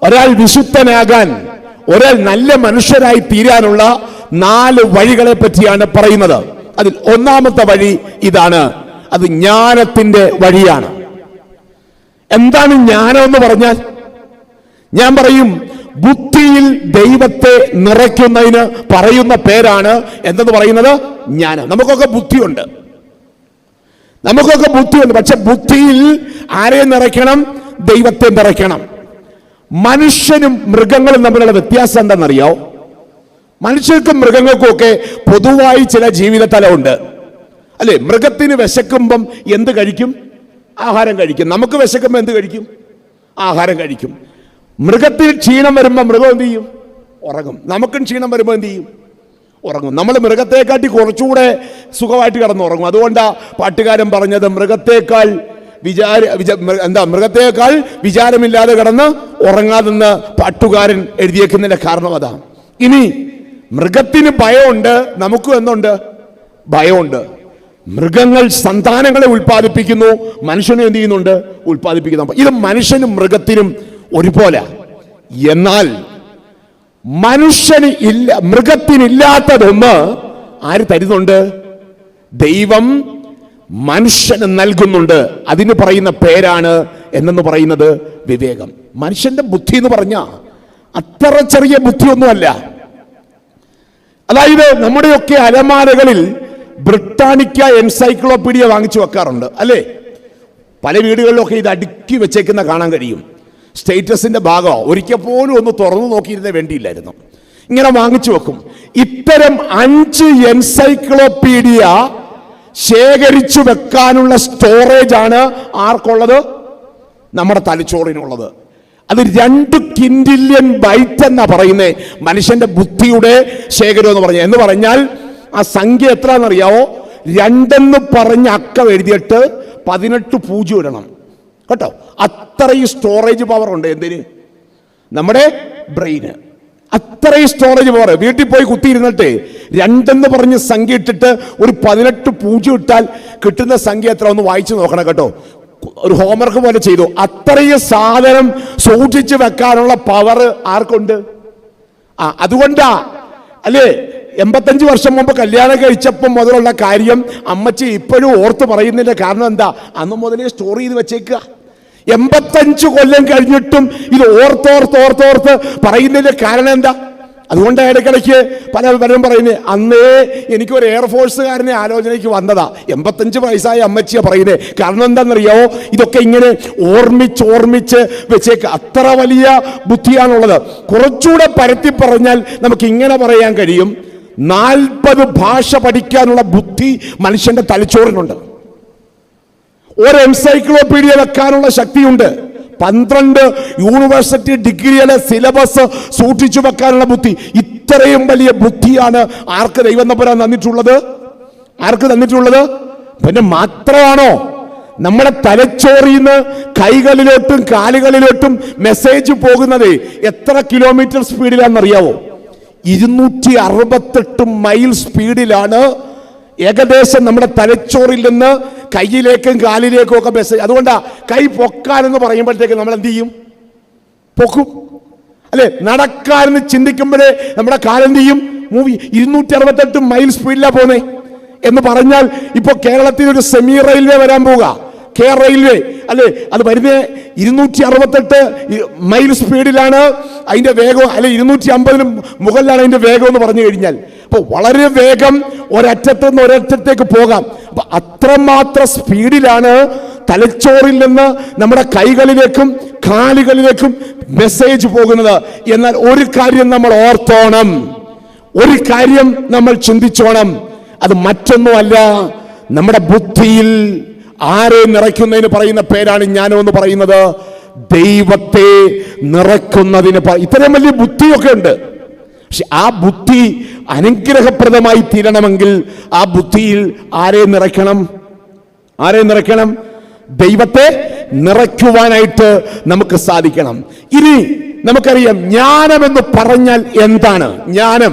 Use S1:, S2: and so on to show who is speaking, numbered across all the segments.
S1: ഒരാൾ വിശുദ്ധനാകാൻ, ഒരാൾ നല്ല മനുഷ്യരായി തീരാനുള്ള 4 വഴികളെ പറ്റിയാണ് പറയുന്നത്. അതിൽ ഒന്നാമത്തെ വഴി ഇതാണ്, അത് ജ്ഞാനത്തിന്റെ വഴിയാണ്. എന്താണ് ജ്ഞാനം എന്ന് പറഞ്ഞാൽ? ഞാൻ പറയും, ബുദ്ധിയിൽ ദൈവത്തെ നിറയ്ക്കുന്നതിന് പറയുന്ന പേരാണ് എന്തെന്ന് പറയുന്നത്? ജ്ഞാനം. നമുക്കൊക്കെ ബുദ്ധിയുണ്ട്, പക്ഷെ ബുദ്ധിയിൽ ആരെ നിറയ്ക്കണം? ദൈവത്തെ നിറയ്ക്കണം. മനുഷ്യനും മൃഗങ്ങളും തമ്മിലുള്ള വ്യത്യാസം എന്താണെന്നറിയോ? മനുഷ്യർക്കും മൃഗങ്ങൾക്കും ഒക്കെ പൊതുവായി ചില ജീവിത തലമുണ്ട്, അല്ലെ? മൃഗത്തിന് വിശക്കുമ്പം എന്ത് കഴിക്കും? ആഹാരം കഴിക്കും. നമുക്ക് വിശക്കുമ്പോൾ എന്ത് കഴിക്കും? ആഹാരം കഴിക്കും. മൃഗത്തിന് ക്ഷീണം വരുമ്പോൾ മൃഗം എന്ത് ചെയ്യും? ഉറങ്ങും. നമുക്കും ക്ഷീണം വരുമ്പോൾ എന്ത് ചെയ്യും? ഉറങ്ങും. നമ്മൾ മൃഗത്തെക്കാട്ടി കുറച്ചുകൂടെ സുഖമായിട്ട് കിടന്നുറങ്ങും. അതുകൊണ്ടാ പാട്ടുകാരൻ പറഞ്ഞത്, മൃഗത്തെക്കാൾ വിചാരമില്ലാതെ കിടന്ന് ഉറങ്ങാതെന്ന് പാട്ടുകാരൻ എഴുതിയേക്കുന്നതിന്റെ കാരണം അതാണ്. ഇനി മൃഗത്തിന് ഭയമുണ്ട്, നമുക്കും എന്തുണ്ട്? ഭയമുണ്ട്. മൃഗങ്ങൾ സന്താനങ്ങളെ ഉൽപ്പാദിപ്പിക്കുന്നു, മനുഷ്യനെ എന്ത് ചെയ്യുന്നുണ്ട്? ഉൽപ്പാദിപ്പിക്കുന്നു. ഇത് മനുഷ്യനും മൃഗത്തിനും ഒരുപോലെ. എന്നാൽ മൃഗത്തിനില്ലാത്തതൊന്ന് ആര് തരുന്നുണ്ട്? ദൈവം മനുഷ്യന് നൽകുന്നുണ്ട്. അതിന് പറയുന്ന പേരാണ് എന്നു പറയുന്നത് വിവേകം. മനുഷ്യന്റെ ബുദ്ധി എന്ന് പറഞ്ഞാൽ അത്ര ചെറിയ ബുദ്ധിയൊന്നുമല്ല. അതായത് നമ്മുടെയൊക്കെ അലമാരകളിൽ ബ്രിട്ടാനിക്ക എൻസൈക്ലോപീഡിയ വാങ്ങിച്ചു വെക്കാറുണ്ട്, അല്ലേ? പല വീടുകളിലൊക്കെ ഇത് അടുക്കി വെച്ചേക്കുന്ന കാണാൻ കഴിയും. സ്റ്റേറ്റസിന്റെ ഭാഗമോ ഒരിക്കൽ പോലും ഒന്ന് തുറന്നു നോക്കിയിരുന്നേ വേണ്ടിയില്ലായിരുന്നു. ഇങ്ങനെ വാങ്ങിച്ചു വെക്കും. ഇത്തരം 5 എൻസൈക്ലോപീഡിയ ശേഖരിച്ചു വെക്കാനുള്ള സ്റ്റോറേജ് ആണ് ആർക്കുള്ളത്? നമ്മുടെ തലച്ചോറിനുള്ളത്. അത് 2 ക്വിന്റില്യൺ ബൈറ്റ് എന്നാ പറയുന്നേ, മനുഷ്യന്റെ ബുദ്ധിയുടെ ശേഖരം എന്ന് പറഞ്ഞാൽ ആ സംഖ്യ എത്രയെന്നറിയാവോ? 2 പറഞ്ഞ് അക്കം എഴുതിയിട്ട് 18 പൂജ്യം ഇടണം കേട്ടോ. അത്രയും സ്റ്റോറേജ് പവർ ഉണ്ട്. എന്തിന്? നമ്മുടെ ബ്രെയിന്. അത്രയും സ്റ്റോറേജ് പവർ. വീട്ടിൽ പോയി കുത്തിയിരുന്നിട്ട് 2 പറഞ്ഞ് സംഖ്യ ഇട്ടിട്ട് ഒരു 18 പൂജ്യം ഇട്ടാൽ കിട്ടുന്ന സംഖ്യ എത്ര ഒന്ന് വായിച്ചു നോക്കണം കേട്ടോ. ഒരു ഹോംവർക്ക് പോലെ ചെയ്തു. അത്രയും സാധനം സൂക്ഷിച്ചു വെക്കാനുള്ള പവർ ആർക്കുണ്ട്? അതുകൊണ്ടാ അല്ലേ 85 വർഷം മുമ്പ് കല്യാണം കഴിച്ചപ്പം മുതലുള്ള കാര്യം അമ്മച്ചി ഇപ്പോഴും ഓർത്ത് പറയുന്നതിന്റെ കാരണം എന്താ? അന്ന് മുതലേ സ്റ്റോർ ചെയ്ത് വെച്ചേക്കുക. 85 കൊല്ലം കഴിഞ്ഞിട്ടും ഇത് ഓർത്തോർത്തോർത്തോർത്ത് പറയുന്നതിന്റെ കാരണം എന്താ? അതുകൊണ്ട് ഇടയ്ക്കിടയ്ക്ക് പലരും പറയുന്നത്, അന്നേ എനിക്കൊരു എയർഫോഴ്സുകാരനെ ആലോചനയ്ക്ക് വന്നതാ. 85 വയസ്സായ അമ്മച്ചിയാ പറയുന്നത്. കാരണം എന്താണെന്നറിയാവോ? ഇതൊക്കെ ഇങ്ങനെ ഓർമ്മിച്ച് വെച്ചേക്ക്. അത്ര വലിയ ബുദ്ധിയാണുള്ളത്. കുറച്ചുകൂടെ പരത്തി പറഞ്ഞാൽ നമുക്ക് ഇങ്ങനെ പറയാൻ കഴിയും, 40 ഭാഷ പഠിക്കാനുള്ള ബുദ്ധി മനുഷ്യന്റെ തലച്ചോറിനുണ്ട്. ഒരു എൻസൈക്ലോപീഡിയ വെക്കാനുള്ള ശക്തിയുണ്ട്. 12 യൂണിവേഴ്സിറ്റി ഡിഗ്രിയുടെ സിലബസ് സൂക്ഷിച്ചു വെക്കാനുള്ള ബുദ്ധി. ഇത്രയും വലിയ ബുദ്ധിയാണ് ആർക്ക് ദൈവം തമ്പുരാൻ തന്നിട്ടുള്ളത്? ആർക്ക് തന്നിട്ടുള്ളത്? പിന്നെ മാത്രമാണോ നമ്മുടെ തലച്ചോറിൽ നിന്ന് കൈകളിലോട്ടും കാലുകളിലോട്ടും മെസ്സേജ് പോകുന്നത് എത്ര കിലോമീറ്റർ സ്പീഡിലാണെന്നറിയാവോ? 268 മൈൽ സ്പീഡിലാണ് ഏകദേശം നമ്മുടെ തലച്ചോറിൽ നിന്ന് കൈയിലേക്കും കാലിലേക്കും ഒക്കെ മെസ്സേജ്. അതുകൊണ്ടാ കൈ പൊക്കാനെന്ന് പറയുമ്പോഴത്തേക്ക് നമ്മൾ എന്ത് ചെയ്യും? പൊക്കും, അല്ലെ? നടക്കാനെന്ന് ചിന്തിക്കുമ്പോഴേ നമ്മുടെ കാലെന്ത് ചെയ്യും? മൂവി. 268 മൈൽ സ്പീഡിലാ പോന്നേ എന്ന് പറഞ്ഞാൽ ഇപ്പൊ കേരളത്തിൽ ഒരു സെമി റെയിൽവേ വരാൻ പോവുക, കെ റെയിൽവേ, അല്ലെ? അത് വരുന്നത് 268 മൈൽ സ്പീഡിലാണ് അതിന്റെ വേഗം, അല്ലെ 250 മുകളിലാണ് അതിന്റെ വേഗം എന്ന് പറഞ്ഞു കഴിഞ്ഞാൽ. അപ്പൊ വളരെ വേഗം ഒരറ്റത്ത് നിന്ന് ഒരറ്റത്തേക്ക് പോകാം. അപ്പൊ അത്രമാത്രം സ്പീഡിലാണ് തലച്ചോറിൽ നിന്ന് നമ്മുടെ കൈകളിലേക്കും കാലുകളിലേക്കും മെസ്സേജ് പോകുന്നത്. എന്നാൽ ഒരു കാര്യം നമ്മൾ ഓർത്തോണം, ഒരു കാര്യം നമ്മൾ ചിന്തിച്ചോണം. അത് മറ്റൊന്നുമല്ല, നമ്മുടെ ബുദ്ധിയിൽ ആരെ നിറയ്ക്കുന്നതിന് പറയുന്ന പേരാണ് ജ്ഞാനം എന്ന് പറയുന്നത്. ദൈവത്തെ നിറയ്ക്കുന്നതിന് ഇത്രയും വലിയ ബുദ്ധിയൊക്കെ ഉണ്ട്. പക്ഷെ ആ ബുദ്ധി അനുഗ്രഹപ്രദമായി തീരണമെങ്കിൽ ആ ബുദ്ധിയിൽ ആരെ നിറയ്ക്കണം? ആരെ നിറയ്ക്കണം? ദൈവത്തെ നിറയ്ക്കുവാനായിട്ട് നമുക്ക് സാധിക്കണം. ഇനി നമുക്കറിയാം, ജ്ഞാനം എന്ന് പറഞ്ഞാൽ എന്താണ്? ജ്ഞാനം,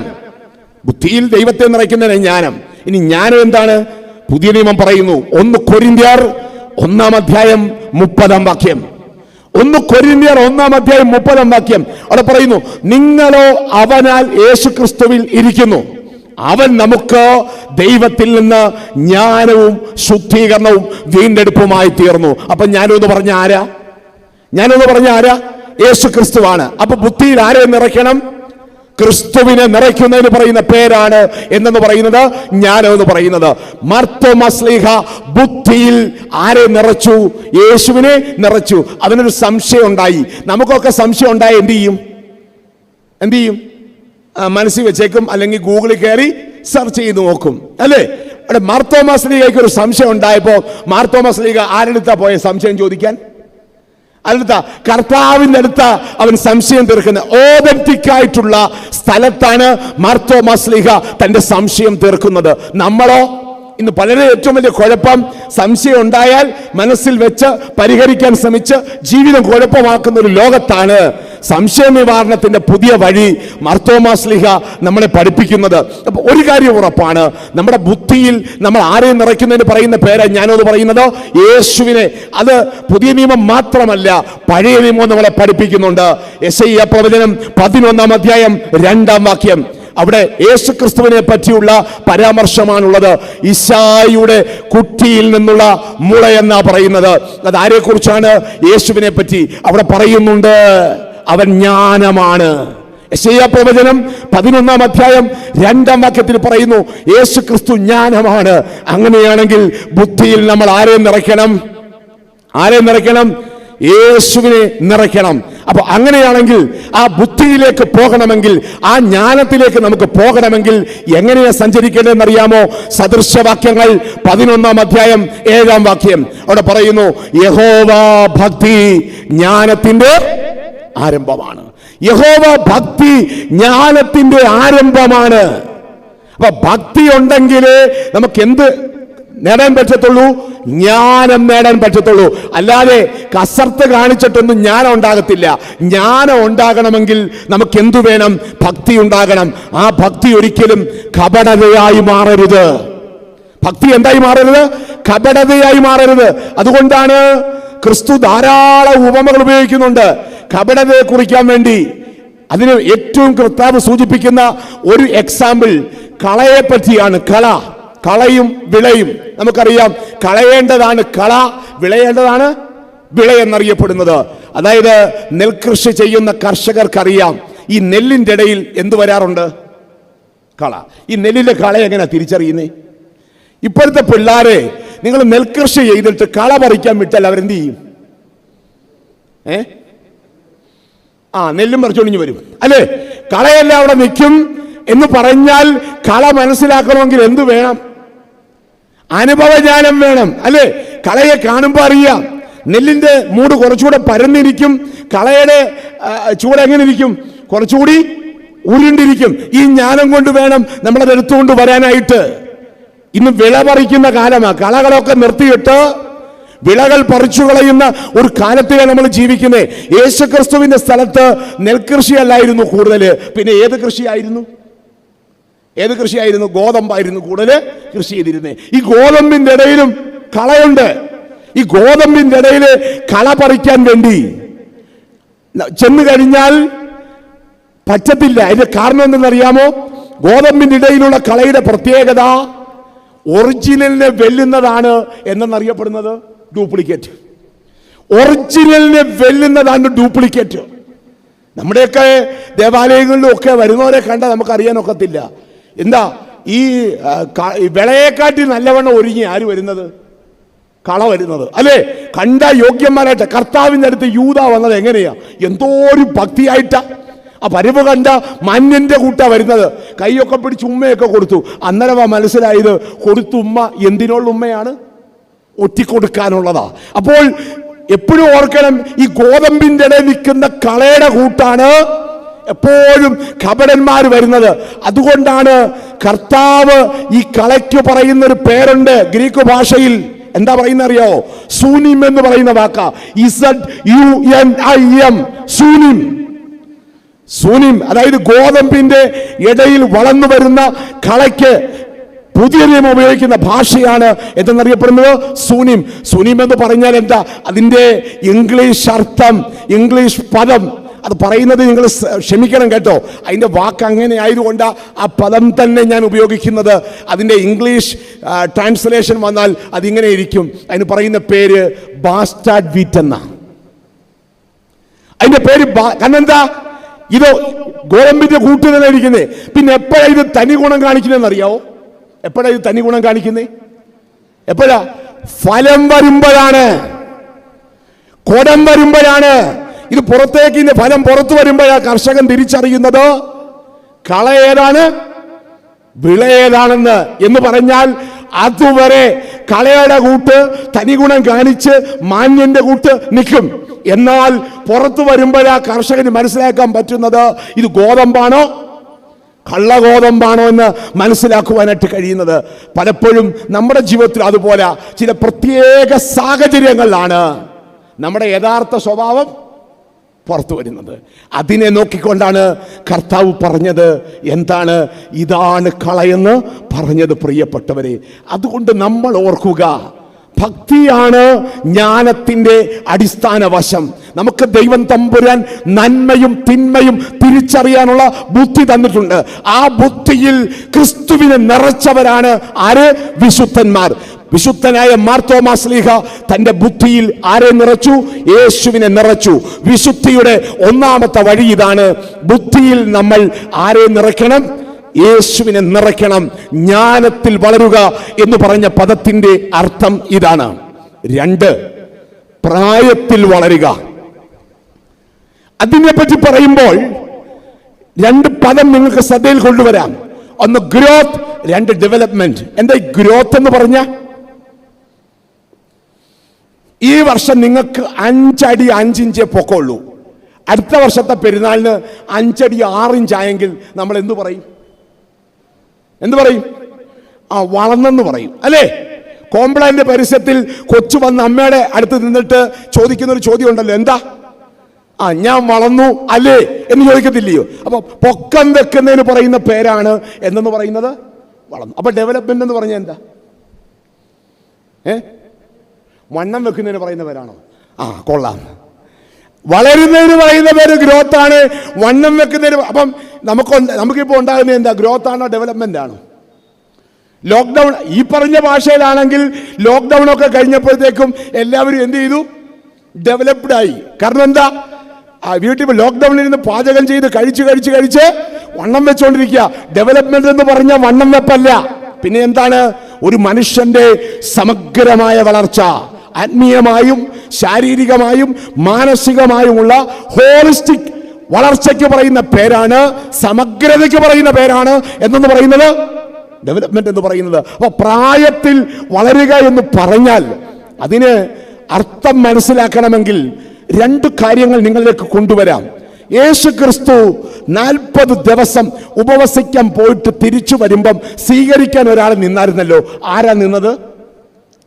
S1: ബുദ്ധിയിൽ ദൈവത്തെ നിറയ്ക്കുന്നതിന് ജ്ഞാനം. ഇനി ജ്ഞാനം എന്താണ്? പുതിയ നിയമം പറയുന്നു, 1 കൊരിന്ത്യർ 1-ാം അധ്യായം 30-ാം വാക്യം. 1 കൊരിന്ത്യർ 1:30 അവിടെ പറയുന്നു, നിങ്ങളോ അവനാൽ യേശുക്രിസ്തുവിൽ ഇരിക്കുന്നു, അവൻ നമുക്ക് ദൈവത്തിൽ നിന്ന് ജ്ഞാനവും ശുദ്ധീകരണവും വീണ്ടെടുപ്പുമായി തീർന്നു. അപ്പൊ ഞാനൊന്ന് പറഞ്ഞ ആരാ? യേശുക്രിസ്തുവാണ്. അപ്പൊ ബുദ്ധിയിൽ ആരെ നിറയ്ക്കണം? ക്രിസ്തുവിനെ നിറയ്ക്കുന്നതിന് പറയുന്ന പേരാണ് എന്നു പറയുന്നത് ജ്ഞാനം എന്ന് പറയുന്നത്. മാർത്തോമാ ശ്ലീഹ ബുദ്ധിയിൽ ആരെ നിറച്ചു? യേശുവിനെ നിറച്ചു. അതിനൊരു സംശയം ഉണ്ടായി. നമുക്കൊക്കെ സംശയം ഉണ്ടായി എന്ത് ചെയ്യും? മനസ്സിൽ വെച്ചേക്കും, അല്ലെങ്കിൽ ഗൂഗിളിൽ കയറി സെർച്ച് ചെയ്ത് നോക്കും, അല്ലേ? അവിടെ മാർത്തോമാ ശ്ലീഹയ്ക്ക് ഒരു സംശയം ഉണ്ടായപ്പോ മാർത്തോമാ ശ്ലീഹ ആരെടുത്താ പോയ സംശയം ചോദിക്കാൻ? കർത്താവിന്റെ അടുത്ത അവൻ സംശയം തീർക്കുന്നത്. ഓതന്റിക് ആയിട്ടുള്ള സ്ഥലത്താണ് മാർത്തോമാ ശ്ലീഹ തന്റെ സംശയം തീർക്കുന്നത്. നമ്മളോ ഇന്ന് പലരും ഏറ്റവും വലിയ കുഴപ്പം, സംശയം ഉണ്ടായാൽ മനസ്സിൽ വെച്ച് പരിഹരിക്കാൻ ശ്രമിച്ച് ജീവിതം കുഴപ്പമാക്കുന്ന ഒരു ലോകത്താണ് സംശയ നിവാരണത്തിന്റെ പുതിയ വഴി മാർത്തോമാ ശ്ലീഹ നമ്മളെ പഠിപ്പിക്കുന്നത്. അപ്പൊ ഒരു കാര്യം ഉറപ്പാണ്, നമ്മുടെ ബുദ്ധിയിൽ നമ്മൾ ആരെയും നിറയ്ക്കുന്നതിന് പറയുന്ന പേര് ഞാനത് പറയുന്നത് യേശുവിനെ. അത് പുതിയ നിയമം മാത്രമല്ല, പഴയ നിയമം നമ്മളെ പഠിപ്പിക്കുന്നുണ്ട്. യെശയ്യാ പ്രവചനം 11:2 അവിടെ യേശുക്രിസ്തുവിനെ പറ്റിയുള്ള പരാമർശമാണുള്ളത്. ഈശായുടെ കുട്ടിയിൽ നിന്നുള്ള മുള എന്നാ പറയുന്നത്. അത് ആരെ കുറിച്ചാണ്? യേശുവിനെ പറ്റി അവിടെ പറയുന്നുണ്ട്, അവൻ ജ്ഞാനമാണ്. യെശയ്യാ പ്രവചനം 11:2 പറയുന്നു, യേശുക്രിസ്തു ജ്ഞാനമാണ്. അങ്ങനെയാണെങ്കിൽ ബുദ്ധിയിൽ നമ്മൾ ആരെ നിറയ്ക്കണം? യേശുവിനെ നിറയ്ക്കണം. അപ്പൊ അങ്ങനെയാണെങ്കിൽ ആ ബുദ്ധിയിലേക്ക് പോകണമെങ്കിൽ, ആ ജ്ഞാനത്തിലേക്ക് നമുക്ക് പോകണമെങ്കിൽ എങ്ങനെയാ സഞ്ചരിക്കേണ്ടതെന്ന് അറിയാമോ? സദൃശവാക്യങ്ങൾ 11:7 അവിടെ പറയുന്നു, യഹോവ ഭക്തി ജ്ഞാനത്തിന്റെ ആരംഭമാണ്. യഹോവ ഭക്തി ജ്ഞാനത്തിന്റെ ആരംഭമാണ്. അപ്പൊ ഭക്തി ഉണ്ടെങ്കിലേ നമുക്ക് എന്ത് നേടാൻ പറ്റത്തുള്ളൂ? ജ്ഞാനം നേടാൻ പറ്റത്തുള്ളൂ. അല്ലാതെ കസർത്ത് കാണിച്ചിട്ടൊന്നും ജ്ഞാനം ഉണ്ടാകത്തില്ല. ജ്ഞാനം ഉണ്ടാകണമെങ്കിൽ നമുക്ക് എന്തു വേണം? ഭക്തി ഉണ്ടാകണം. ആ ഭക്തി ഒരിക്കലും കപടതയായി മാറരുത്. ഭക്തി എന്തായി മാറരുത്? കപടതയായി മാറരുത്. അതുകൊണ്ടാണ് ക്രിസ്തു ധാരാളം ഉപമകൾ ഉപയോഗിക്കുന്നുണ്ട് കപടതയെ കുറിക്കാൻ വേണ്ടി. അതിന് ഏറ്റവും കർത്താവ് സൂചിപ്പിക്കുന്ന ഒരു എക്സാമ്പിൾ കളയെ പറ്റിയാണ്. കളയും വിളയും. നമുക്കറിയാം, കളയേണ്ടതാണ് കള, വിളയേണ്ടതാണ് വിള എന്നറിയപ്പെടുന്നത്. അതായത് നെൽകൃഷി ചെയ്യുന്ന കർഷകർക്കറിയാം ഈ നെല്ലിൻ്റെ ഇടയിൽ എന്ത് വരാറുണ്ട്? കള. ഈ നെല്ലിന്റെ കള എങ്ങനെയാ തിരിച്ചറിയുന്നേ? ഇപ്പോഴത്തെ പിള്ളേരെ നിങ്ങൾ നെൽകൃഷി ചെയ്തിട്ട് കള പറിക്കാൻ വിട്ടാൽ അവരെന്ത് ചെയ്യും? നെല്ലും പറിച്ചൊണിഞ്ഞു വരും, അല്ലേ? കളയെല്ലാം അവിടെ നിൽക്കും എന്ന് പറഞ്ഞാൽ കള മനസ്സിലാക്കണമെങ്കിൽ എന്ത് വേണം? അനുഭവജ്ഞാനം വേണം, അല്ലേ? കളയെ കാണുമ്പോൾ അറിയാം. നെല്ലിന്റെ മൂട് കുറച്ചുകൂടെ പരന്നിരിക്കും, കളയുടെ ചൂട് എങ്ങനെ ഇരിക്കും? കുറച്ചുകൂടി ഉരുണ്ടിരിക്കും. ഈ ജ്ഞാനം കൊണ്ട് വേണം നമ്മളത് എടുത്തുകൊണ്ട് വരാനായിട്ട്. ഇന്ന് വിള പറിക്കുന്ന കാലമാണ്. കളകളൊക്കെ നിർത്തിയിട്ട് വിളകൾ പറിച്ചു കളയുന്ന ഒരു കാലത്തിലാണ് നമ്മൾ ജീവിക്കുന്നത്. യേശുക്രിസ്തുവിന്റെ സ്ഥലത്ത് നെൽകൃഷിയല്ലായിരുന്നു കൂടുതൽ, പിന്നെ ഏത് കൃഷിയായിരുന്നു? ഗോതമ്പായിരുന്നു കൂടുതൽ കൃഷി ചെയ്തിരുന്നത്. ഈ ഗോതമ്പിന്റെ ഇടയിലും കളയുണ്ട്. ഈ ഗോതമ്പിന്റെ ഇടയിൽ കള പറിക്കാൻ വേണ്ടി ചെന്ന് കഴിഞ്ഞാൽ പറ്റത്തില്ല. അതിന്റെ കാരണം എന്തെന്നറിയാമോ? ഗോതമ്പിന്റെ ഇടയിലുള്ള കളയുടെ പ്രത്യേകത ഒറിജിനലിനെ വെല്ലുന്നതാണ് എന്നറിയപ്പെടുന്നത് ഡ്യൂപ്ലിക്കേറ്റ്. ഒറിജിനലിനെ വെല്ലുന്നതാണ് ഡ്യൂപ്ലിക്കേറ്റ്. നമ്മുടെയൊക്കെ ദേവാലയങ്ങളിലും ഒക്കെ വരുന്നവരെ കണ്ടാൽ നമുക്ക് അറിയാനൊക്കത്തില്ല. എന്താ ഈ വിളയെക്കാട്ടി നല്ലവണ്ണം ഒരുങ്ങി ആര് വരുന്നത്? കള വരുന്നത്, അല്ലേ? കണ്ട യോഗ്യന്മാരായിട്ട്. കർത്താവിൻ്റെ അടുത്ത് യൂദ വന്നത് എങ്ങനെയാ? എന്തോ ഒരു ഭക്തിയായിട്ടാ. ആ വരവ് കണ്ട മഞ്ഞന്റെ കൂട്ടാ വരുന്നത്. കൈയൊക്കെ പിടിച്ച് ഉമ്മയൊക്കെ കൊടുത്തു. അന്നേരമാ മനസ്സിലായത് കൊടുത്തു ഉമ്മ എന്തിനുള്ള ഉമ്മയാണ്? ഒറ്റിക്കൊടുക്കാനുള്ളതാ. അപ്പോൾ എപ്പോഴും ഓർക്കണം, ഈ ഗോതമ്പിന്റെ ഇടയിൽ നിൽക്കുന്ന കളയുടെ കൂട്ടാണ് എപ്പോഴും കപടന്മാർ വരുന്നത്. അതുകൊണ്ടാണ് കർത്താവ് ഈ കളയ്ക്ക് പറയുന്നൊരു പേരുണ്ട് ഗ്രീക്ക് ഭാഷയിൽ. എന്താ പറയുന്ന അറിയാവോ? സൂനിം എന്ന് പറയുന്ന വാക്കാ. ZUNIM, സൂനിം. അതായത് ഗോതമ്പിന്റെ ഇടയിൽ വളർന്നു വരുന്ന കളയ്ക്ക് പുതിയ നിയമം ഉപയോഗിക്കുന്ന ഭാഷയാണ് എന്തെന്നറിയപ്പെടുന്നത് സൂനിം. സൂനിം എന്ന് പറഞ്ഞാൽ എന്താ? അതിൻ്റെ ഇംഗ്ലീഷ് അർത്ഥം, ഇംഗ്ലീഷ് പദം, അത് പറയുന്നത് നിങ്ങൾ ക്ഷമിക്കണം കേട്ടോ, അതിൻ്റെ വാക്ക് അങ്ങനെ ആയതുകൊണ്ട് ആ പദം തന്നെ ഞാൻ ഉപയോഗിക്കുന്നത്. അതിൻ്റെ ഇംഗ്ലീഷ് ട്രാൻസ്ലേഷൻ വന്നാൽ അതിങ്ങനെ ഇരിക്കും. അതിന് പറയുന്ന പേര് ബാസ്റ്റാർഡ് വീറ്റ് എന്ന. അതിന്റെ പേര് കാരണം എന്താ? ഇത് ഗോതമ്പിന്റെ കൂട്ട് തന്നെ ഇരിക്കുന്നേ. പിന്നെ എപ്പോഴാ ഇത് തനി ഗുണം കാണിക്കുന്നതെന്ന് അറിയാവോ? എപ്പോഴാ ഇത് തനി ഗുണം കാണിക്കുന്നേ? എപ്പോഴാ? ഫലം വരുമ്പോഴാണ്, കുടം വരുമ്പോഴാണ്. ഇത് പുറത്തേക്ക്, ഇതിന്റെ ഫലം പുറത്തു വരുമ്പോഴാ കർഷകൻ തിരിച്ചറിയുന്നത് കള ഏതാണ് വിള ഏതാണെന്ന്. എന്ന് പറഞ്ഞാൽ അതുവരെ കളയുടെ കൂട്ട് തനി ഗുണം കാണിച്ച് മാന്യന്റെ കൂട്ട് നിൽക്കും. എന്നാൽ പുറത്തു വരുമ്പോഴാ കർഷകന് മനസ്സിലാക്കാൻ പറ്റുന്നത് ഇത് ഗോതമ്പാണോ കള്ളഗോതമ്പാണോ എന്ന് മനസ്സിലാക്കുവാനായിട്ട് കഴിയുന്നത്. പലപ്പോഴും നമ്മുടെ ജീവിതത്തിൽ അതുപോലെ ചില പ്രത്യേക സാഹചര്യങ്ങളിലാണ് നമ്മുടെ യഥാർത്ഥ സ്വഭാവം പുറത്തു വരുന്നത്. അതിനെ നോക്കിക്കൊണ്ടാണ് കർത്താവ് പറഞ്ഞത് എന്താണ്? ഇതാണ് കളയെന്ന് പറഞ്ഞത് പ്രിയപ്പെട്ടവരെ. അതുകൊണ്ട് നമ്മൾ ഓർക്കുക, ഭക്തിയാണ് ജ്ഞാനത്തിന്റെ അടിസ്ഥാന വശം. നമുക്ക് ദൈവം തമ്പുരാൻ നന്മയും തിന്മയും തിരിച്ചറിയാനുള്ള ബുദ്ധി തന്നിട്ടുണ്ട്. ആ ബുദ്ധിയിൽ ക്രിസ്തുവിനെ നിറച്ചവരാണ് ആര്? വിശുദ്ധന്മാർ. വിശുദ്ധനായ മാർത്തോമാ ശ്ലീഹ തന്റെ ബുദ്ധിയിൽ ആരെ നിറച്ചു? യേശുവിനെ നിറച്ചു. വിശുദ്ധിയുടെ ഒന്നാമത്തെ വഴി ഇതാണ്. ബുദ്ധിയിൽ നമ്മൾ ആരെ നിറയ്ക്കണം? യേശുവിനെ നിറയ്ക്കണം. ജ്ഞാനത്തിൽ വളരുക എന്ന് പറഞ്ഞ പദത്തിന്റെ അർത്ഥം ഇതാണ്. 2, പ്രായത്തിൽ വളരുക. അതിനെപ്പറ്റി പറയുമ്പോൾ 2 പദം നിങ്ങൾക്ക് ശ്രദ്ധയിൽ കൊണ്ടുവരാം. ഒന്ന് ഗ്രോത്ത്, 2 ഡെവലപ്മെന്റ്. എന്താ ഈ ഗ്രോത്ത് എന്ന് പറഞ്ഞ? ഈ വർഷം നിങ്ങൾക്ക് 5 അടി 5 ഇഞ്ചേ പൊക്കമുള്ളൂ. അടുത്ത വർഷത്തെ പെരുന്നാളിന് 5 അടി 6 ഇഞ്ച് ആയെങ്കിൽ നമ്മൾ എന്തു പറയും? വളർന്നെന്ന് പറയും, അല്ലേ? കോംപ്ലാന്റെ പരസ്യത്തിൽ കൊച്ചു വന്ന് അമ്മയുടെ അടുത്ത് നിന്നിട്ട് ചോദിക്കുന്ന ഒരു ചോദ്യം ഉണ്ടല്ലോ, എന്താ? ഞാൻ വളർന്നു അല്ലേ എന്ന് ചോദിക്കത്തില്ലയോ? അപ്പൊ പൊക്കം വെക്കുന്നതിന് പറയുന്ന പേരാണ് എന്തെന്ന് പറയുന്നത്? വളർന്നു. അപ്പൊ ഡെവലപ്മെന്റ് എന്ന് പറഞ്ഞാൽ എന്താ? വണ്ണം വെക്കുന്നതിന് പറയുന്ന പേരാണോ? കൊള്ളാം. വളരുന്നതിന് പറയുന്ന പേര് ഗ്രോത്ത് ആണ്. വണ്ണം വെക്കുന്നതിന് അപ്പം നമുക്കിപ്പോൾ ഉണ്ടാകുന്ന എന്താ? ഗ്രോത്ത് ആണോ ഡെവലപ്മെന്റ് ആണോ? ലോക്ക്ഡൗൺ ഈ പറഞ്ഞ ഭാഷയിലാണെങ്കിൽ ലോക്ക്ഡൗൺ ഒക്കെ കഴിഞ്ഞപ്പോഴത്തേക്കും എല്ലാവരും എന്ത് ചെയ്തു? ഡെവലപ്ഡ് ആയി. കാരണം എന്താ? വീട്ടിൽ ലോക്ക്ഡൗണിൽ നിന്ന് പാചകം ചെയ്ത് കഴിച്ച് വണ്ണം വെച്ചുകൊണ്ടിരിക്കുക. ഡെവലപ്മെന്റ് എന്ന് പറഞ്ഞാൽ വണ്ണം വെപ്പല്ല, പിന്നെ എന്താണ്? ഒരു മനുഷ്യന്റെ സമഗ്രമായ വളർച്ച, ആത്മീയമായും ശാരീരികമായും മാനസികമായുമുള്ള ഹോളിസ്റ്റിക് വളർച്ചയ്ക്ക് പറയുന്ന പേരാണ്, സമഗ്രതയ്ക്ക് പറയുന്ന പേരാണ് എന്നു പറയുന്നത് ഡെവലപ്മെന്റ് എന്ന് പറയുന്നത്. അപ്പൊ പ്രായത്തിൽ വളരുക എന്ന് പറഞ്ഞാൽ അതിന് അർത്ഥം മനസ്സിലാക്കണമെങ്കിൽ 2 കാര്യങ്ങൾ നിങ്ങളിലേക്ക് കൊണ്ടുവരാം. യേശു ക്രിസ്തു 40 ദിവസം ഉപവസിക്കാൻ പോയിട്ട് തിരിച്ചു വരുമ്പം സ്വീകരിക്കാൻ ഒരാൾ നിന്നായിരുന്നല്ലോ. ആരാ നിന്നത്?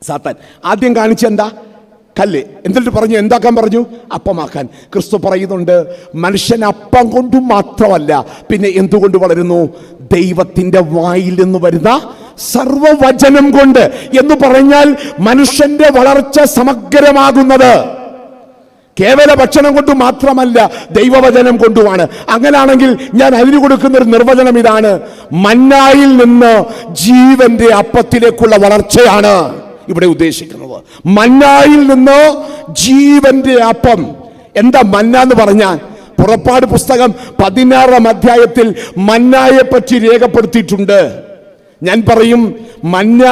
S1: സാത്താൻ. ആദ്യം കാണിച്ചെന്താ? കല്ല്. എന്നിട്ട് പറഞ്ഞു എന്താക്കാൻ പറഞ്ഞു? അപ്പമാക്കാൻ. ക്രിസ്തു പറയുന്നുണ്ട് മനുഷ്യൻ അപ്പം കൊണ്ടും മാത്രമല്ല പിന്നെ എന്തുകൊണ്ട് വളരുന്നു? ദൈവത്തിന്റെ വായിൽ നിന്ന് വരുന്ന സർവവചനം കൊണ്ട്. എന്ന് പറഞ്ഞാൽ മനുഷ്യന്റെ വളർച്ച സമഗ്രമാകുന്നത് കേവല ഭക്ഷണം കൊണ്ട് മാത്രമല്ല, ദൈവവചനം കൊണ്ടുമാണ്. അങ്ങനാണെങ്കിൽ ഞാൻ അതിന് കൊടുക്കുന്ന ഒരു നിർവചനം ഇതാണ്: മന്നായിൽ നിന്ന് ജീവന്റെ അപ്പത്തിലേക്കുള്ള വളർച്ചയാണ് ഇവിടെ ഉദ്ദേശിക്കുന്നത്. മന്നായിൽ നിന്ന് ജീവന്റെ അപ്പം. എന്താ മന്ന എന്ന് പറഞ്ഞാൽ? പുറപ്പാട് പുസ്തകം 16-ാം അധ്യായത്തിൽ മന്നായെ പറ്റി രേഖപ്പെടുത്തിയിട്ടുണ്ട്. ഞാൻ പറയും മന്ന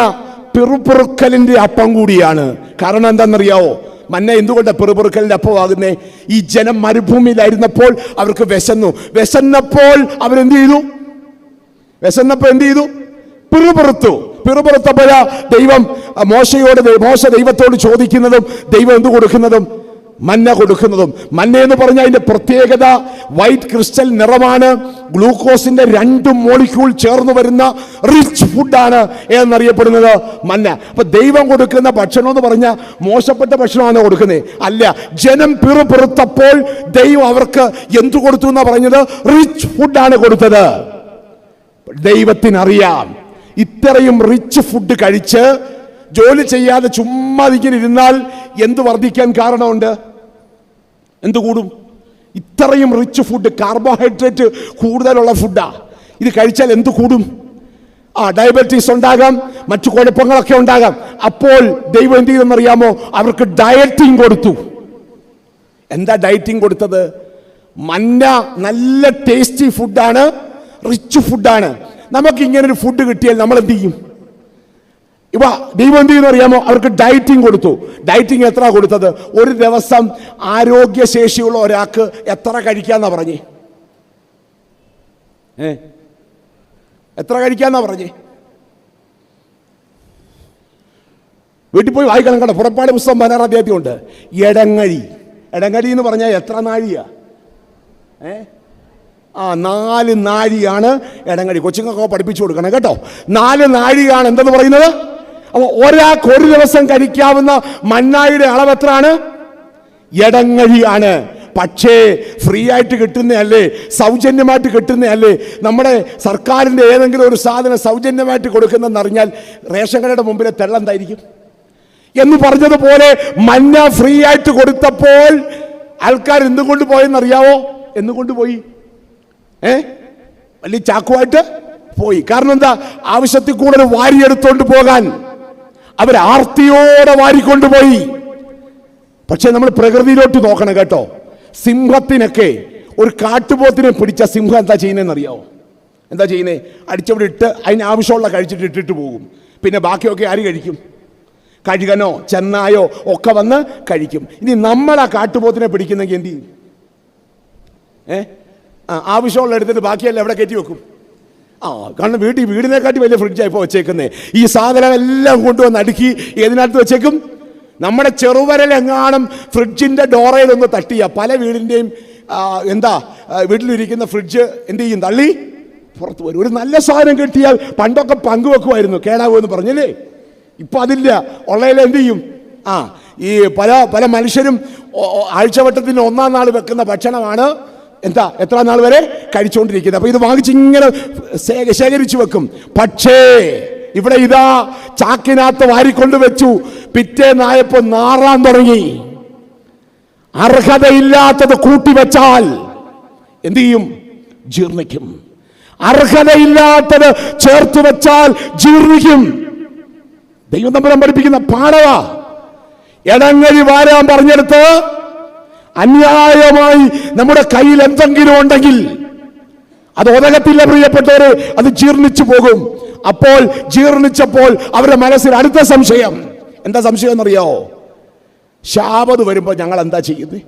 S1: പിറുപിറുക്കലിന്റെ അപ്പം കൂടിയാണ്. കാരണം എന്താണെന്നറിയാവോ? മന്ന എന്തുകൊണ്ടാണ് പിറുപിറുക്കലിന്റെ അപ്പമാകുന്നേ? ഈ ജനം മരുഭൂമിയിലായിരുന്നപ്പോൾ അവർക്ക് വിശന്നപ്പോൾ അവരെന്ത് ചെയ്തു? പിറുപിറുത്തപ്പോഴ മോശ ദൈവത്തോട് ചോദിക്കുന്നതും ദൈവം എന്ത് കൊടുക്കുന്നതും? മന്ന കൊടുക്കുന്നതും. മന്ന എന്ന് പറഞ്ഞാൽ അതിന്റെ പ്രത്യേകത വൈറ്റ് ക്രിസ്റ്റൽ നിറമാണ്. ഗ്ലൂക്കോസിന്റെ 2 മോളിക്യൂൾ ചേർന്ന് വരുന്ന റിച്ച് ഫുഡാണ് എന്നറിയപ്പെടുന്നത് മന്ന. അപ്പൊ ദൈവം കൊടുക്കുന്ന ഭക്ഷണം എന്ന് പറഞ്ഞാൽ മോശപ്പെട്ട ഭക്ഷണമാണ് കൊടുക്കുന്നത് അല്ല. ജനം പിറുപിറുത്തപ്പോൾ ദൈവം അവർക്ക് എന്തു കൊടുത്തു എന്നാ പറഞ്ഞത്? റിച്ച് ഫുഡാണ് കൊടുത്തത്. ദൈവത്തിനറിയാം ഇത്രയും റിച്ച് ഫുഡ് കഴിച്ച് ജോലി ചെയ്യാതെ ചുമ്മാ ഇങ്ങനെ ഇരുന്നാൽ എന്ത് വർദ്ധിക്കാൻ കാരണമുണ്ട്? എന്ത് കൂടും? ഇത്രയും റിച്ച് ഫുഡ്, കാർബോഹൈഡ്രേറ്റ് കൂടുതലുള്ള ഫുഡാ. ഇത് കഴിച്ചാൽ എന്ത് കൂടും? ഡയബറ്റീസ് ഉണ്ടാകാം, മറ്റു കുഴപ്പങ്ങളൊക്കെ ഉണ്ടാകാം. അപ്പോൾ ദൈവം എന്ത് ചെയ്തെന്നറിയാമോ? അവർക്ക് ഡയറ്റിംഗ് കൊടുത്തു. എന്താ ഡയറ്റിംഗ് കൊടുത്തത്? മന്ന നല്ല ടേസ്റ്റി ഫുഡാണ്, റിച്ച് ഫുഡാണ്. നമുക്ക് ഇങ്ങനൊരു ഫുഡ് കിട്ടിയാൽ നമ്മൾ എന്ത് ചെയ്യും? ദൈവം എന്ത് ചെയ്യുന്ന അറിയാമോ? അവർക്ക് ഡയറ്റിംഗ് കൊടുത്തു. ഡയറ്റിംഗ് എത്ര കൊടുത്തത്? ഒരു ദിവസം ആരോഗ്യശേഷിയുള്ള ഒരാൾക്ക് എത്ര കഴിക്കാന്നാ പറഞ്ഞേ? എത്ര കഴിക്കാന്നാ പറഞ്ഞേ? വീട്ടിൽ പോയി വായിക്കണം കേട്ടോ. പുറപ്പാട് പുസ്തകം 16 അധ്യായത്തിലുണ്ട്. എടങ്ങഴി. എടങ്ങഴി എന്ന് പറഞ്ഞാൽ എത്ര നാഴിയാ? 4 നാഴിയാണ് എടങ്ങഴി. കൊച്ചുങ്ങൾക്കൊക്കെ പഠിപ്പിച്ചു കൊടുക്കണം കേട്ടോ. 4 നാഴിയാണ് എന്തെന്ന് പറയുന്നത്? അപ്പോൾ ഒരാൾക്ക് ഒരു ദിവസം കഴിക്കാവുന്ന മന്നായുടെ അളവ് എത്രയാണ്? എടങ്ങഴിയാണ്. പക്ഷേ ഫ്രീ ആയിട്ട് കിട്ടുന്നതല്ലേ, സൗജന്യമായിട്ട് കിട്ടുന്നതല്ലേ? നമ്മുടെ സർക്കാരിൻ്റെ ഏതെങ്കിലും ഒരു സാധനം സൗജന്യമായിട്ട് കൊടുക്കുന്നതെന്ന് അറിഞ്ഞാൽ റേഷൻ കടയുടെ മുമ്പിലെ തെള്ളെന്തായിരിക്കും എന്ന് പറഞ്ഞതുപോലെ മന്ന ഫ്രീ ആയിട്ട് കൊടുത്തപ്പോൾ ആൾക്കാർ എന്തുകൊണ്ട് പോയെന്നറിയാവോ? എന്തുകൊണ്ട് പോയി? വലിയ ചാക്കുമായിട്ട് പോയി. കാരണം എന്താ? ആവശ്യത്തിൽ കൂടുതൽ വാരിയെടുത്തോണ്ട് പോകാൻ അവർ ആർത്തിയോടെ വാരിക്കൊണ്ടുപോയി. പക്ഷെ നമ്മൾ പ്രകൃതിയിലോട്ട് നോക്കണം കേട്ടോ. സിംഹത്തിനൊക്കെ, ഒരു കാട്ടുപോത്തിനെ പിടിച്ച സിംഹം എന്താ ചെയ്യുന്നതെന്ന് അറിയാവോ? എന്താ ചെയ്യുന്നേ? അടിച്ചവിടെ ഇട്ട് അതിന് ആവശ്യമുള്ള കഴിച്ചിട്ട് ഇട്ടിട്ട് പോകും. പിന്നെ ബാക്കിയൊക്കെ ആര് കഴിക്കും? കഴുകനോ ചെന്നായോ ഒക്കെ വന്ന് കഴിക്കും. ഇനി നമ്മൾ ആ കാട്ടുപോത്തിനെ പിടിക്കുന്നെങ്കിൽ എന്ത് ചെയ്യും? ആവശ്യമുള്ള എടുത്തിട്ട് ബാക്കിയല്ല എവിടെ കയറ്റി വെക്കും? കാരണം വീടിനെക്കാട്ടി വലിയ ഫ്രിഡ്ജാണ് ഇപ്പോൾ വെച്ചേക്കുന്നത്. ഈ സാധനം എല്ലാം കൊണ്ടുവന്ന് അടുക്കി ഏതിനകത്ത് വെച്ചേക്കും? നമ്മുടെ ചെറുവരലെങ്ങാനും ഫ്രിഡ്ജിന്റെ ഡോറയിലൊന്ന് തട്ടിയ പല വീടിൻ്റെയും വീട്ടിലിരിക്കുന്ന ഫ്രിഡ്ജ് എന്ത് ചെയ്യും? തള്ളി പുറത്ത് വരും. ഒരു നല്ല സാധനം കിട്ടിയാൽ പണ്ടൊക്കെ പങ്കുവെക്കുമായിരുന്നു, കേടാവുമെന്ന് പറഞ്ഞല്ലേ. ഇപ്പം അതില്ല. ഉള്ളതിൽ എന്ത് ചെയ്യും? ഈ പല മനുഷ്യരും ആഴ്ചവട്ടത്തിന് 1-ാം നാൾ വെക്കുന്ന ഭക്ഷണമാണ് എത്ര നാൾ വരെ കഴിച്ചുകൊണ്ടിരിക്കുന്നത്. അപ്പൊ ഇത് വാങ്ങിച്ചിങ്ങനെ ശേഖരിച്ചു വെക്കും. പക്ഷേ ഇവിടെ ഇതാ ചാക്കിനകത്ത് വാരിക്കൊണ്ട് വെച്ചു. പിറ്റേന്നായപ്പോ നാറാൻ തുടങ്ങി. അർഹതയില്ലാത്തത് കൂട്ടിവെച്ചാൽ എന്ത് ചെയ്യും? ജീർണിക്കും. അർഹതയില്ലാത്തത് ചേർത്ത് വെച്ചാൽ ജീർണിക്കും. ദൈവം തമ്പുരാൻ പഠിപ്പിക്കുന്ന പാഠവാ. എടങ്ങഴി വാരാൻ പറഞ്ഞെടുത്ത് അന്യായമായി നമ്മുടെ കയ്യിൽ എന്തെങ്കിലും ഉണ്ടെങ്കിൽ അത് ഉതകത്തില്ല പ്രിയപ്പെട്ടവര്, അത് ജീർണിച്ചു പോകും. അപ്പോൾ ജീർണിച്ചപ്പോൾ അവരുടെ മനസ്സിൽ അടുത്ത സംശയം. എന്താ സംശയം എന്നറിയോ? ശാബത്ത് വരുമ്പോൾ ഞങ്ങൾ എന്താ ചെയ്യുന്നത്?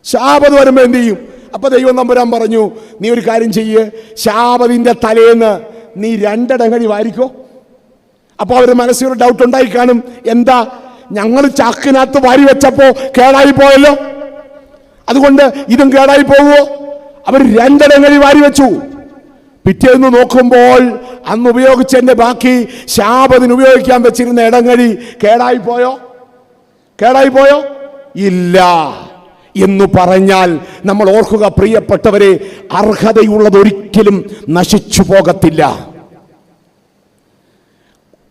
S1: ശാബത്ത് വരുമ്പോൾ എന്ത് ചെയ്യും? അപ്പൊ ദൈവം തമ്പുരാൻ പറഞ്ഞു, നീ ഒരു കാര്യം ചെയ്യ്, ശാബത്തിന്റെ തലേന്ന് നീ 2 എടങ്ങഴി വാരിക്കോ. അപ്പൊ അവരുടെ മനസ്സിലൊരു ഡൗട്ട് ഉണ്ടായി കാണും. എന്താ, ഞങ്ങൾ ചാക്കിനകത്ത് വാരി വെച്ചപ്പോ കേടായി പോയല്ലോ, അതുകൊണ്ട് ഇതും കേടായി പോവോ? അവർ 2 എടങ്ങഴി വാരി വെച്ചു. പിറ്റേന്ന് നോക്കുമ്പോൾ അന്ന് ഉപയോഗിച്ചതിന്റെ ബാക്കി ശാബത്തിന് ഉപയോഗിക്കാൻ വെച്ചിരുന്ന എടങ്ങഴി കേടായി പോയോ? ഇല്ല എന്ന് പറഞ്ഞാൽ നമ്മൾ ഓർക്കുക പ്രിയപ്പെട്ടവരെ, അർഹതയുള്ളത് ഒരിക്കലും നശിച്ചു പോകത്തില്ല.